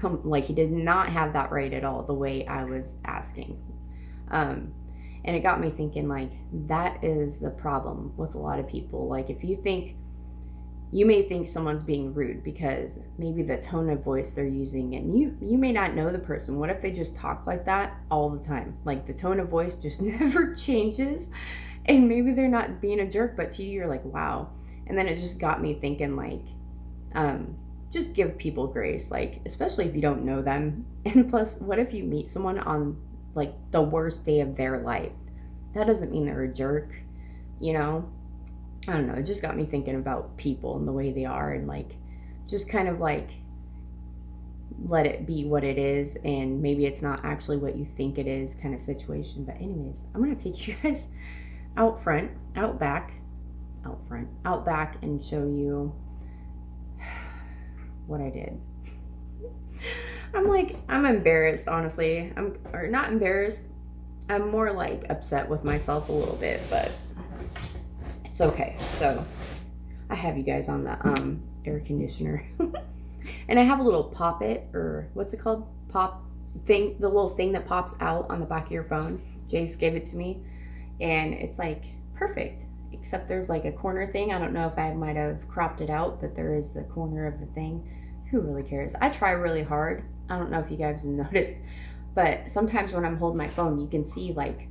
Like he did not have that right at all the way I was asking. And it got me thinking, like, that is the problem with a lot of people. Like, if you may think someone's being rude because maybe the tone of voice they're using, and you may not know the person. What if they just talk like that all the time? Like the tone of voice just never changes, and maybe they're not being a jerk, but to you, you're like, wow. And then it just got me thinking, like, just give people grace, like, especially if you don't know them. And plus, what if you meet someone on like the worst day of their life? That doesn't mean they're a jerk, you know? I don't know, it just got me thinking about people and the way they are, and like just kind of like let it be what it is, and maybe it's not actually what you think it is kind of situation. But anyways, I'm gonna take you guys out back and show you what I did. I'm embarrassed, honestly. Or not embarrassed, I'm more like upset with myself a little bit, but it's okay. So I have you guys on the air conditioner. And I have a little pop it, or what's it called? Pop thing, the little thing that pops out on the back of your phone. Jace gave it to me, and it's like perfect, except there's like a corner thing. I don't know if I might have cropped it out, but there is the corner of the thing. Who really cares? I try really hard. I don't know if you guys have noticed, but sometimes when I'm holding my phone, you can see like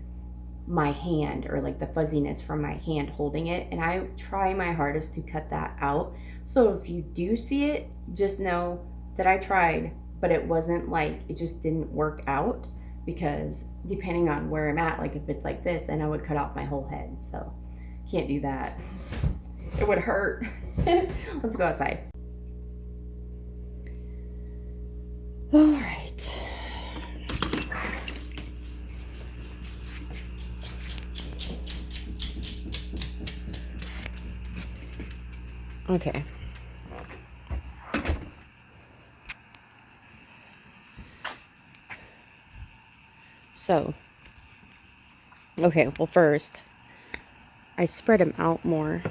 my hand, or like the fuzziness from my hand holding it, and I try my hardest to cut that out. So if you do see it, just know that I tried, but it wasn't like, it just didn't work out, because depending on where I'm at, like if it's like this, then I would cut off my whole head. So can't do that. It would hurt. Let's go outside. All right. Okay. So, okay, well first, I spread them out more.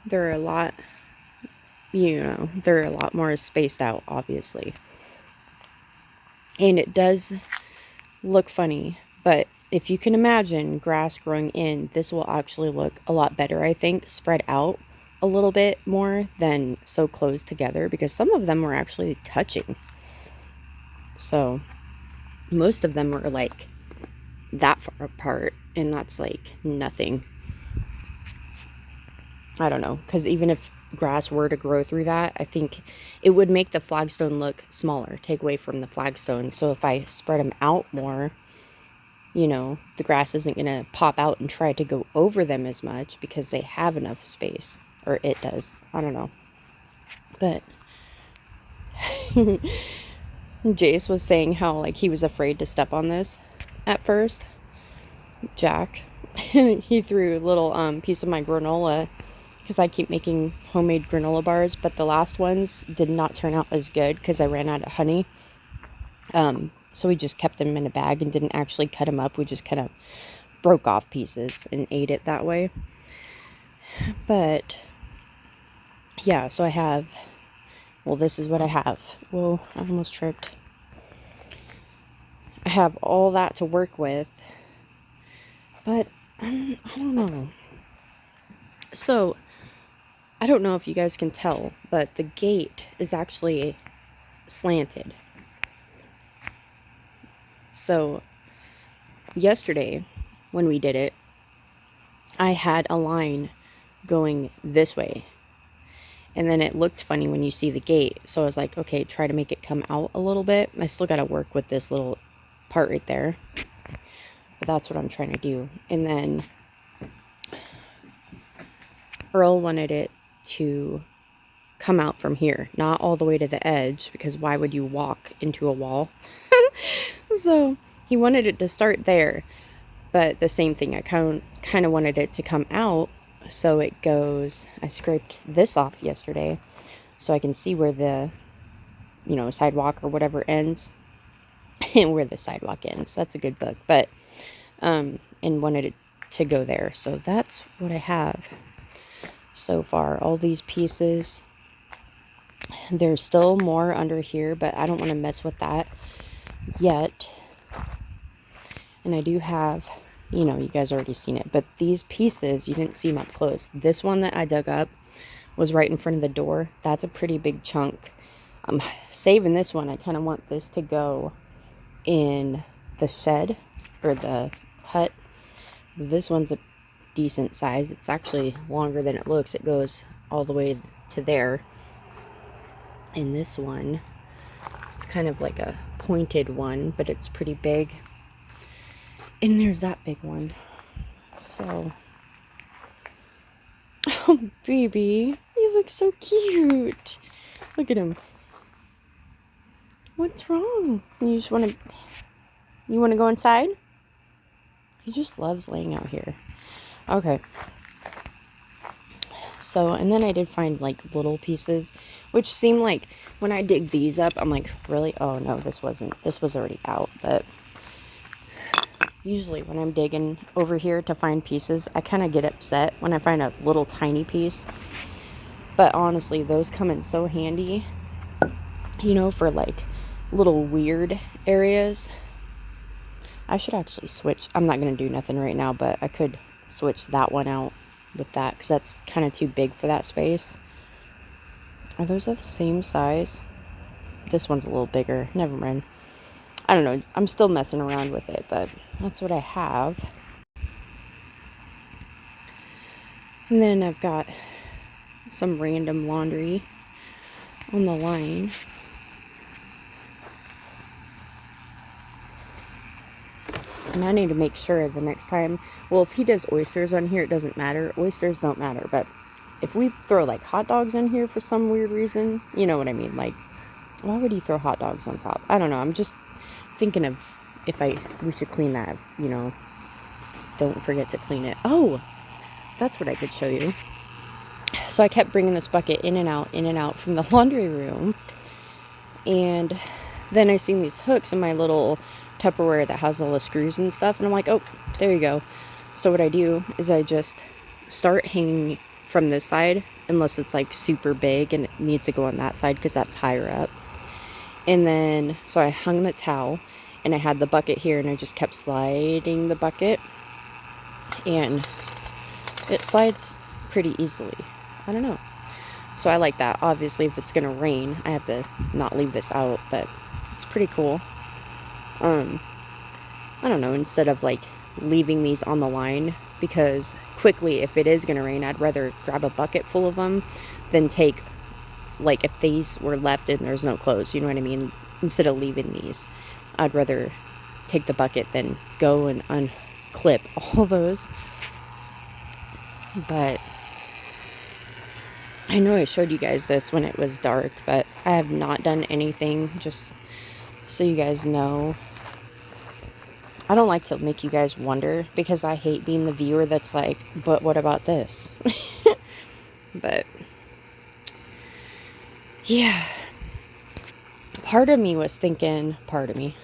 They're a lot more spaced out, obviously. And it does look funny, but if you can imagine grass growing in, this will actually look a lot better, I think, spread out. a little bit more than so close together, because some of them were actually touching. So most of them were like that far apart, and that's like nothing. I don't know, because even if grass were to grow through that, I think it would make the flagstone look smaller, take away from the flagstone. So if I spread them out more, you know, the grass isn't going to pop out and try to go over them as much because they have enough space, or it does. I don't know. But Jace was saying how like he was afraid to step on this at first. Jack, he threw a little piece of my granola, because I keep making homemade granola bars, but the last ones did not turn out as good because I ran out of honey. So we just kept them in a bag and didn't actually cut them up. We just kind of broke off pieces and ate it that way. But yeah, so I have, well, this is what I have. Whoa, I almost tripped. I have all that to work with, but I don't know. So I don't know if you guys can tell, but the gate is actually slanted. So yesterday when we did it, I had a line going this way, and then it looked funny when you see the gate. So I was like, okay, try to make it come out a little bit. I still got to work with this little part right there, but that's what I'm trying to do. And then Earl wanted it to come out from here, not all the way to the edge, because why would you walk into a wall? So he wanted it to start there, but the same thing, I kind of wanted it to come out, so it goes, I scraped this off yesterday so I can see where the, you know, sidewalk or whatever ends, and where the sidewalk ends. That's a good book. But and wanted it to go there. So that's what I have so far. All these pieces. There's still more under here, but I don't want to mess with that yet. And I do have, you know, you guys already seen it, but these pieces, you didn't see them up close. This one that I dug up was right in front of the door. That's a pretty big chunk. I'm saving this one. I kind of want this to go in the shed, or the hut. This one's a decent size. It's actually longer than it looks. It goes all the way to there. And this one, it's kind of like a pointed one, but it's pretty big. And there's that big one. So, oh baby, you look so cute. Look at him. What's wrong? You just want to go inside? He just loves laying out here. Okay. So, and then I did find like little pieces, which seem like when I dig these up, I'm like, really? Oh no, this was already out. But usually when I'm digging over here to find pieces, I kind of get upset when I find a little tiny piece. But honestly, those come in so handy, you know, for like little weird areas. I should actually switch. I'm not going to do nothing right now, but I could switch that one out with that, because that's kind of too big for that space. Are those the same size? This one's a little bigger. Never mind. I don't know. I'm still messing around with it, but that's what I have. And then I've got some random laundry on the line. And I need to make sure the next time, well, if he does oysters on here, it doesn't matter. Oysters don't matter, but if we throw like hot dogs in here for some weird reason, you know what I mean? Like, why would he throw hot dogs on top? I don't know. I'm just thinking of if we should clean that, you know. Don't forget to clean it. Oh, that's what I could show you. So I kept bringing this bucket in and out from the laundry room. And then I seen these hooks in my little Tupperware that has all the screws and stuff, and I'm like, oh, there you go. So what I do is I just start hanging from this side, unless it's like super big and it needs to go on that side because that's higher up. And then so I hung the towel, and I had the bucket here, and I just kept sliding the bucket, and it slides pretty easily. I don't know. So I like that. Obviously, if it's going to rain, I have to not leave this out, but it's pretty cool. I don't know, instead of like leaving these on the line, because quickly, if it is going to rain, I'd rather grab a bucket full of them than take, like, if these were left and there's no clothes, you know what I mean? Instead of leaving these, I'd rather take the bucket than go and unclip all those. But I know I showed you guys this when it was dark, but I have not done anything, just so you guys know. I don't like to make you guys wonder, because I hate being the viewer that's like, but what about this? But yeah, part of me was thinking, I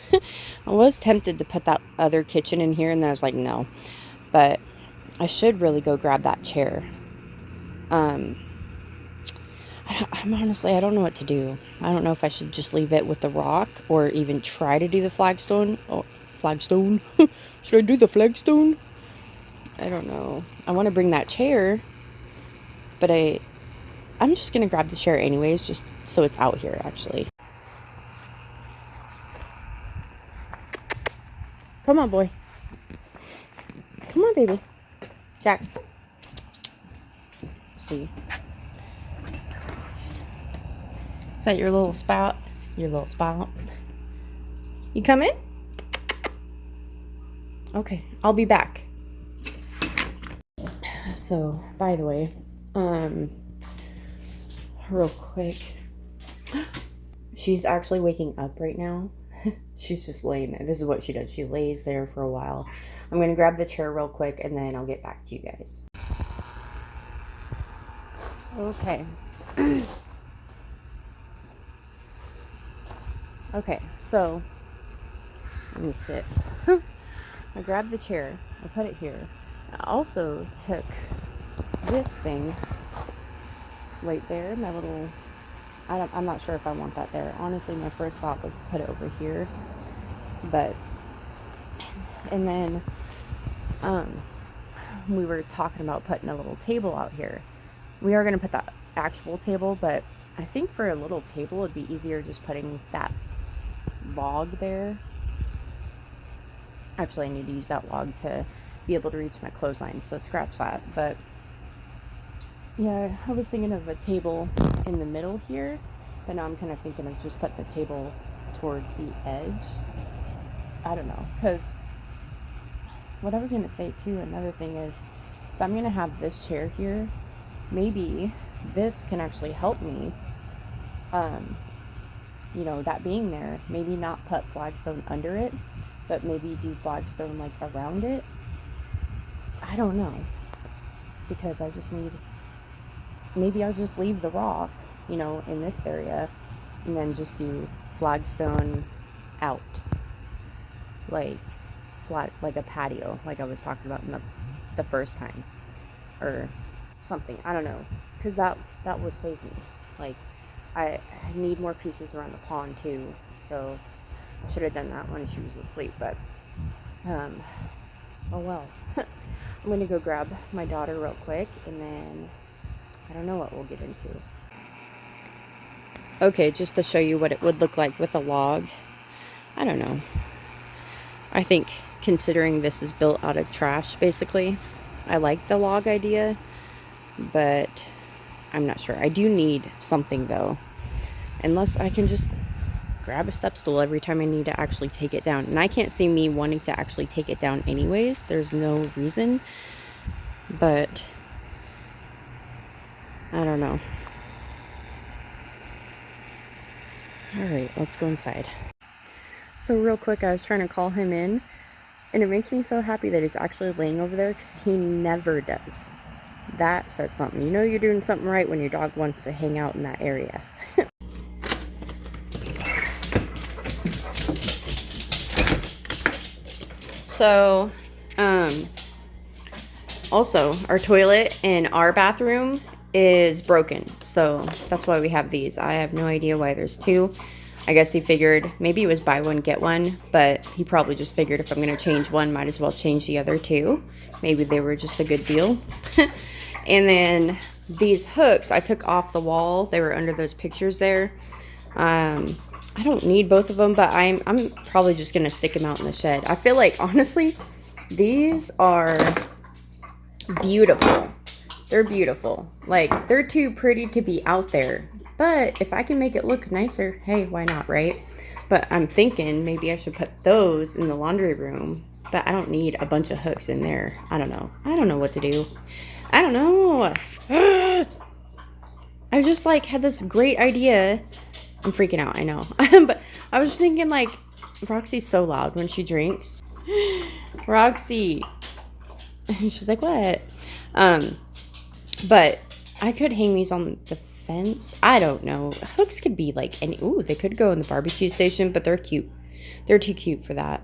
was tempted to put that other kitchen in here, and then I was like, no. But I should really go grab that chair. I'm honestly, I don't know what to do. I don't know if I should just leave it with the rock, or even try to do the flagstone. Oh, flagstone? Should I do the flagstone? I don't know. I want to bring that chair, but I'm just going to grab the chair anyways, just so it's out here, actually. Come on, boy. Come on, baby. Jack. See. Is that your little spout? Your little spout? You coming? Okay, I'll be back. So, by the way, real quick, she's actually waking up right now. She's just laying there. This is what she does. She lays there for a while. I'm going to grab the chair real quick, and then I'll get back to you guys. Okay. Okay, so let me sit. I grabbed the chair. I put it here. I also took this thing right there, my little, I'm not sure if I want that there. Honestly, my first thought was to put it over here, but, and then we were talking about putting a little table out here. We are going to put that actual table, but I think for a little table it'd be easier just putting that log there. Actually, I need to use that log to be able to reach my clothesline, so scratch that. But yeah, I was thinking of a table in the middle here, but now I'm kind of thinking of just put the table towards the edge. I don't know, because what I was going to say too, another thing is, if I'm going to have this chair here, maybe this can actually help me, you know, that being there, maybe not put flagstone under it, but maybe do flagstone like around it. I don't know, because I just need, maybe I'll just leave the rock, you know, in this area, and then just do flagstone out, like like a patio, like I was talking about in the first time, or something. I don't know, because that will save me. Like, I need more pieces around the pond too, so I should have done that when she was asleep, but oh well. I'm gonna go grab my daughter real quick, and then I don't know what we'll get into. Okay, just to show you what it would look like with a log. I don't know. I think, considering this is built out of trash, basically, I like the log idea, but I'm not sure. I do need something, though. Unless I can just grab a step stool every time I need to actually take it down. And I can't see me wanting to actually take it down anyways. There's no reason. But I don't know. Alright, let's go inside. So real quick, I was trying to call him in, and it makes me so happy that he's actually laying over there, because he never does. That says something. You know you're doing something right when your dog wants to hang out in that area. So, also, our toilet in our bathroom is broken, so that's why we have these. I have no idea why there's two. I guess he figured maybe it was buy one get one, but he probably just figured if I'm going to change one, might as well change the other two. Maybe they were just a good deal. And then these hooks I took off the wall. They were under those pictures there. I don't need both of them, but I'm probably just gonna stick them out in the shed. I feel like, honestly, these are beautiful. They're beautiful. Like, they're too pretty to be out there. But if I can make it look nicer, hey, why not, right? But I'm thinking maybe I should put those in the laundry room. But I don't need a bunch of hooks in there. I don't know. I don't know what to do. I don't know. I just, like, had this great idea. I'm freaking out, I know. But I was thinking, like, Roxy's so loud when she drinks. Roxy. She's like, what? But I could hang these on the fence. I don't know. Hooks could be like any. Ooh, they could go in the barbecue station, but they're cute. They're too cute for that.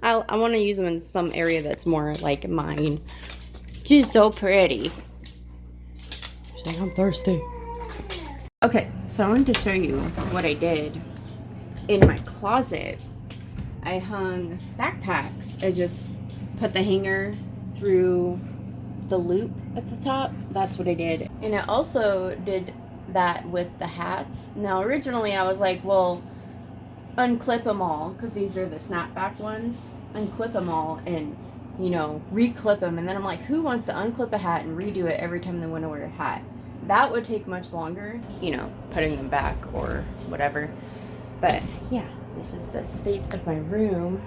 I want to use them in some area that's more like mine. She's so pretty. She's like, I'm thirsty. Okay, so I wanted to show you what I did in my closet. I hung backpacks. I just put the hanger through the loop at the top. That's what I did. And I also did that with the hats. Now, originally I was like, well, unclip them all, because these are the snapback ones. Unclip them all and, you know, reclip them. And then I'm like, who wants to unclip a hat and redo it every time they want to wear a hat? That would take much longer, you know, putting them back or whatever. But yeah, this is the state of my room.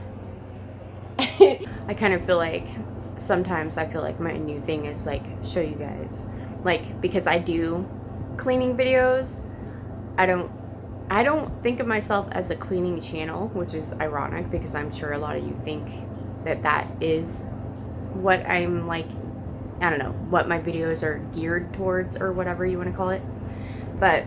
I kind of feel like sometimes I feel like my new thing is like show you guys, like, because I do cleaning videos. I don't think of myself as a cleaning channel, which is ironic because I'm sure a lot of you think that that is what I'm like. I don't know what my videos are geared towards or whatever you want to call it. But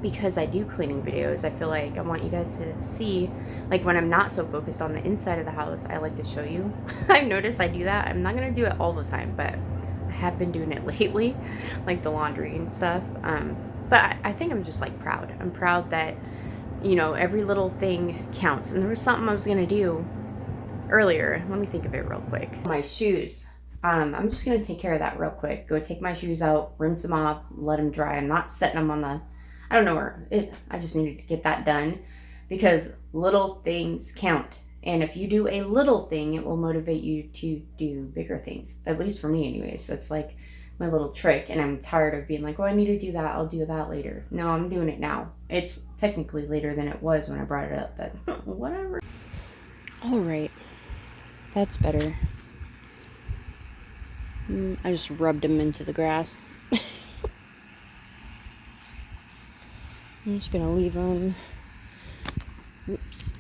because I do cleaning videos, I feel like I want you guys to see, like, when I'm not so focused on the inside of the house, I like to show you. I've noticed I do that. I'm not going to do it all the time, but I have been doing it lately, like the laundry and stuff. But I think I'm just, like, proud. I'm proud that, you know, every little thing counts. And there was something I was going to do earlier. Let me think of it real quick. My shoes. I'm just going to take care of that real quick. Go take my shoes out, rinse them off, let them dry. I'm not setting them on the, I don't know where, I just needed to get that done because little things count. And if you do a little thing, it will motivate you to do bigger things. At least for me anyways. That's like my little trick. And I'm tired of being like, oh, I need to do that. I'll do that later. No, I'm doing it now. It's technically later than it was when I brought it up, but whatever. All right. That's better. I just rubbed them into the grass. I'm just gonna leave them. Oops.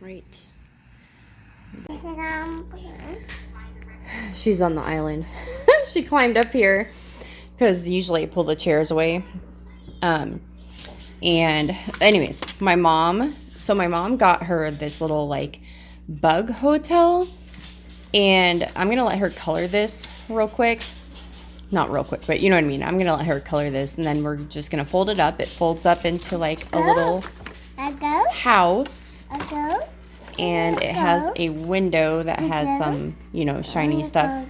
Right. She's on the island. She climbed up here because usually I pull the chairs away. And anyways, my mom got her this little like bug hotel, and I'm gonna let her color this real quick. Not real quick, but you know what I mean. I'm gonna let her color this, and then we're just gonna fold it up. It folds up into like a little house, and it has a window that has some, you know, shiny stuff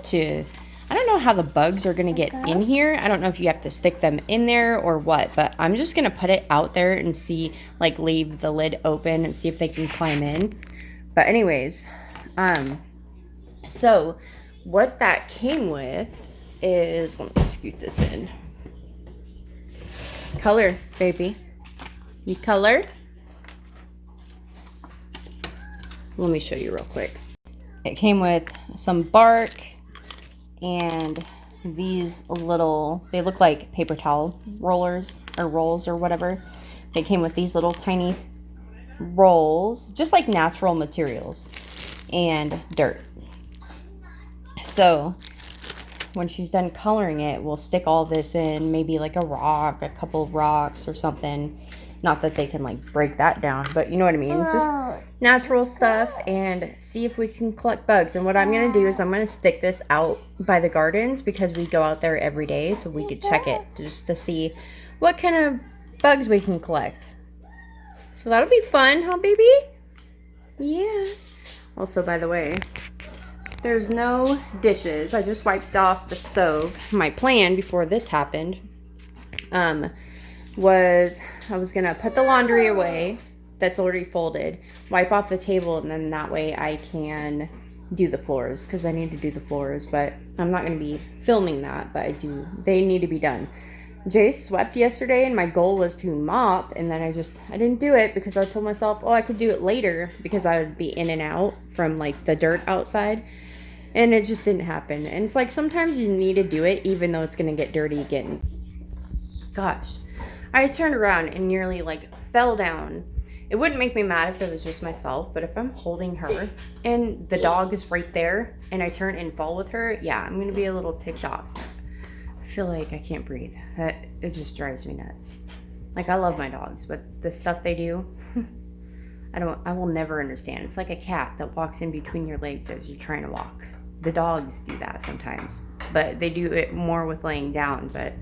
to. I don't know how the bugs are going to get in here. I don't know if you have to stick them in there or what, but I'm just going to put it out there and see, like, leave the lid open and see if they can climb in. But anyways, so what that came with is, let me scoot this in. Color, baby. You color? Let me show you real quick. It came with some bark and these little, they look like paper towel rollers or rolls or whatever. They came with these little tiny rolls, just like natural materials, and dirt. So when she's done coloring it, we'll stick all this in, maybe like a rock, a couple of rocks or something. Not that they can like break that down, but you know what I mean. It's just natural stuff, and see if we can collect bugs. And what I'm going to do is I'm going to stick this out by the gardens because we go out there every day, so we could check it just to see what kind of bugs we can collect. So that'll be fun, huh, baby? Yeah. Also, by the way, there's no dishes. I just wiped off the stove. My plan before this happened was I was gonna put the laundry away that's already folded, wipe off the table, and then that way I can do the floors, because I need to do the floors, but I'm not gonna be filming that, but they need to be done. Jace swept yesterday and my goal was to mop, and then I didn't do it because I told myself, oh, I could do it later because I would be in and out from like the dirt outside, and it just didn't happen. And it's like sometimes you need to do it even though it's gonna get dirty again. Gosh, I turned around and nearly like fell down. It wouldn't make me mad if it was just myself, but if I'm holding her and the dog is right there and I turn and fall with her, yeah, I'm gonna be a little ticked off. I feel like I can't breathe. It just drives me nuts. Like, I love my dogs, but the stuff they do, I will never understand. It's like a cat that walks in between your legs as you're trying to walk. The dogs do that sometimes, but they do it more with laying down. But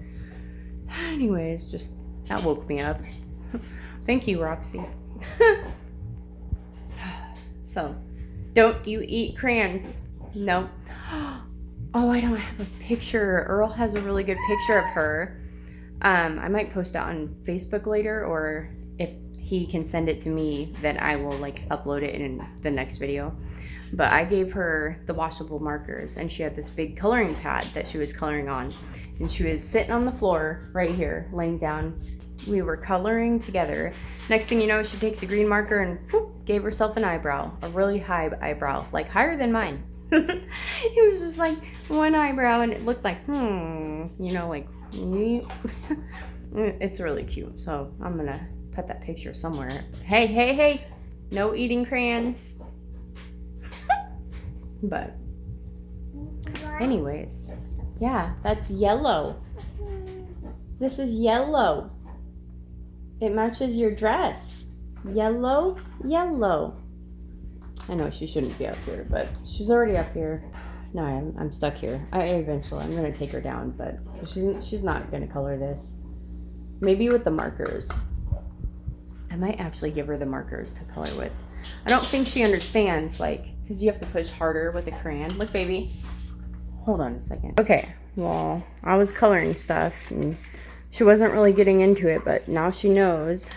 anyways, just that woke me up. Thank you, Roxy. So, don't you eat crayons? No. Oh, I don't have a picture. Earl has a really good picture of her. I might post it on Facebook later, or if he can send it to me, then I will like upload it in the next video. But I gave her the washable markers, and she had this big coloring pad that she was coloring on, and she was sitting on the floor right here, laying down. We were coloring together. Next thing you know, she takes a green marker and whoop, gave herself an eyebrow, a really high eyebrow, like higher than mine. It was just like one eyebrow, and it looked like, like, it's really cute. So I'm gonna put that picture somewhere. Hey, no eating crayons. But anyways, yeah, that's yellow. This is yellow. It matches your dress. Yellow. I know she shouldn't be up here, but she's already up here. No, I'm stuck here. Eventually I'm gonna take her down, but she's not gonna color this. Maybe with the markers. I might actually give her the markers to color with. I don't think she understands, like, because you have to push harder with a crayon. Look, baby. Hold on a second. Okay, well, I was coloring stuff, and she wasn't really getting into it, but now she knows.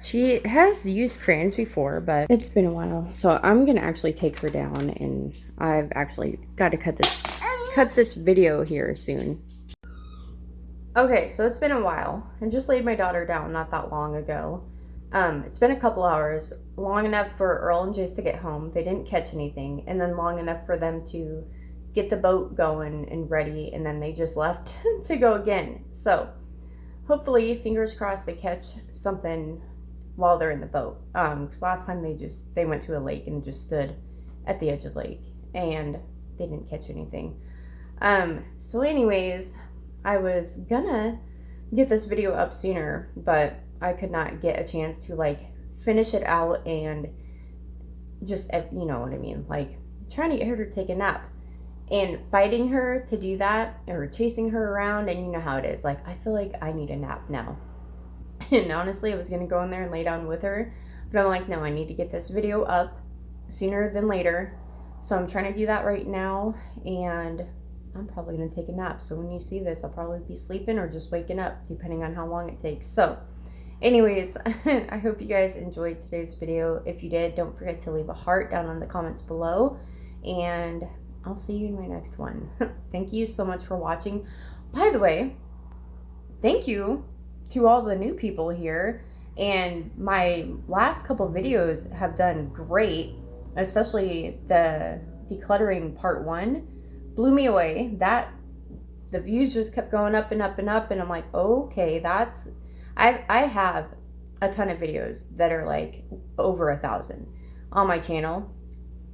She has used crayons before, but it's been a while. So I'm gonna actually take her down, and I've actually got to cut this video here soon. Okay, so it's been a while. I just laid my daughter down not that long ago. It's been a couple hours, long enough for Earl and Jace to get home. They didn't catch anything, and then long enough for them to get the boat going and ready, and then they just left to go again. So hopefully, fingers crossed, they catch something while they're in the boat. Because last time they went to a lake and just stood at the edge of the lake, and they didn't catch anything. So anyways, I was gonna get this video up sooner, but I could not get a chance to like finish it out and just, you know what I mean, like trying to get her to take a nap and fighting her to do that, or chasing her around, and you know how it is. Like, I feel like I need a nap now. And honestly, I was gonna go in there and lay down with her, but I'm like, no, I need to get this video up sooner than later. So I'm trying to do that right now, and I'm probably gonna take a nap. So when you see this, I'll probably be sleeping or just waking up, depending on how long it takes. So anyways, I hope you guys enjoyed today's video. If you did, don't forget to leave a heart down in the comments below, and I'll see you in my next one. Thank you so much for watching. By the way, thank you to all the new people here, and my last couple videos have done great, especially the decluttering part 1 blew me away. That the views just kept going up and up and up, and I'm like, okay, I have a ton of videos that are like over 1,000 on my channel,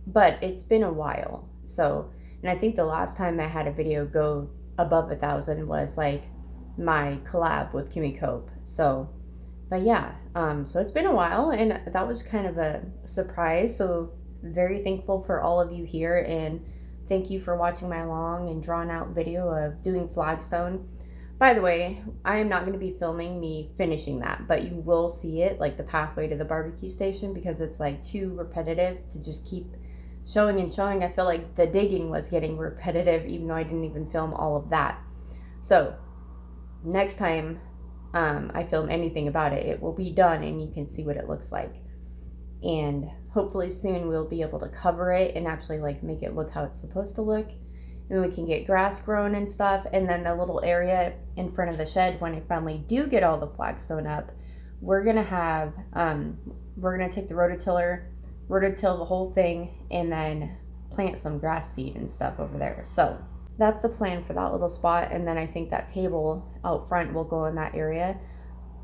but it's been a while. So, and I think the last time I had a video go above 1,000 was like my collab with Kimmy Cope. So, but yeah, so it's been a while, and that was kind of a surprise. So very thankful for all of you here, and thank you for watching my long and drawn out video of doing Flagstone. By the way, I am not going to be filming me finishing that, but you will see it, like the pathway to the barbecue station, because it's like too repetitive to just keep showing and showing, I feel like the digging was getting repetitive, even though I didn't even film all of that. So next time I film anything about it, it will be done and you can see what it looks like. And hopefully soon we'll be able to cover it and actually like make it look how it's supposed to look. And we can get grass grown and stuff. And then the little area in front of the shed, when I finally do get all the flagstone up, we're gonna have we're gonna take the rototill the whole thing, and then plant some grass seed and stuff over there. So that's the plan for that little spot. And then I think that table out front will go in that area.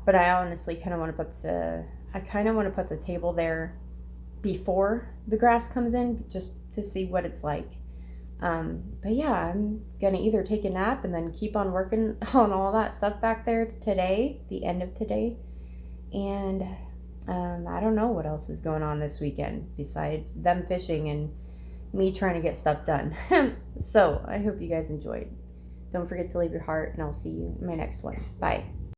But I honestly kind of want to put the table there before the grass comes in, just to see what it's like. But yeah, I'm gonna either take a nap and then keep on working on all that stuff back there today, the end of today. And I don't know what else is going on this weekend besides them fishing and me trying to get stuff done. So I hope you guys enjoyed. Don't forget to leave your heart, and I'll see you in my next one. Bye.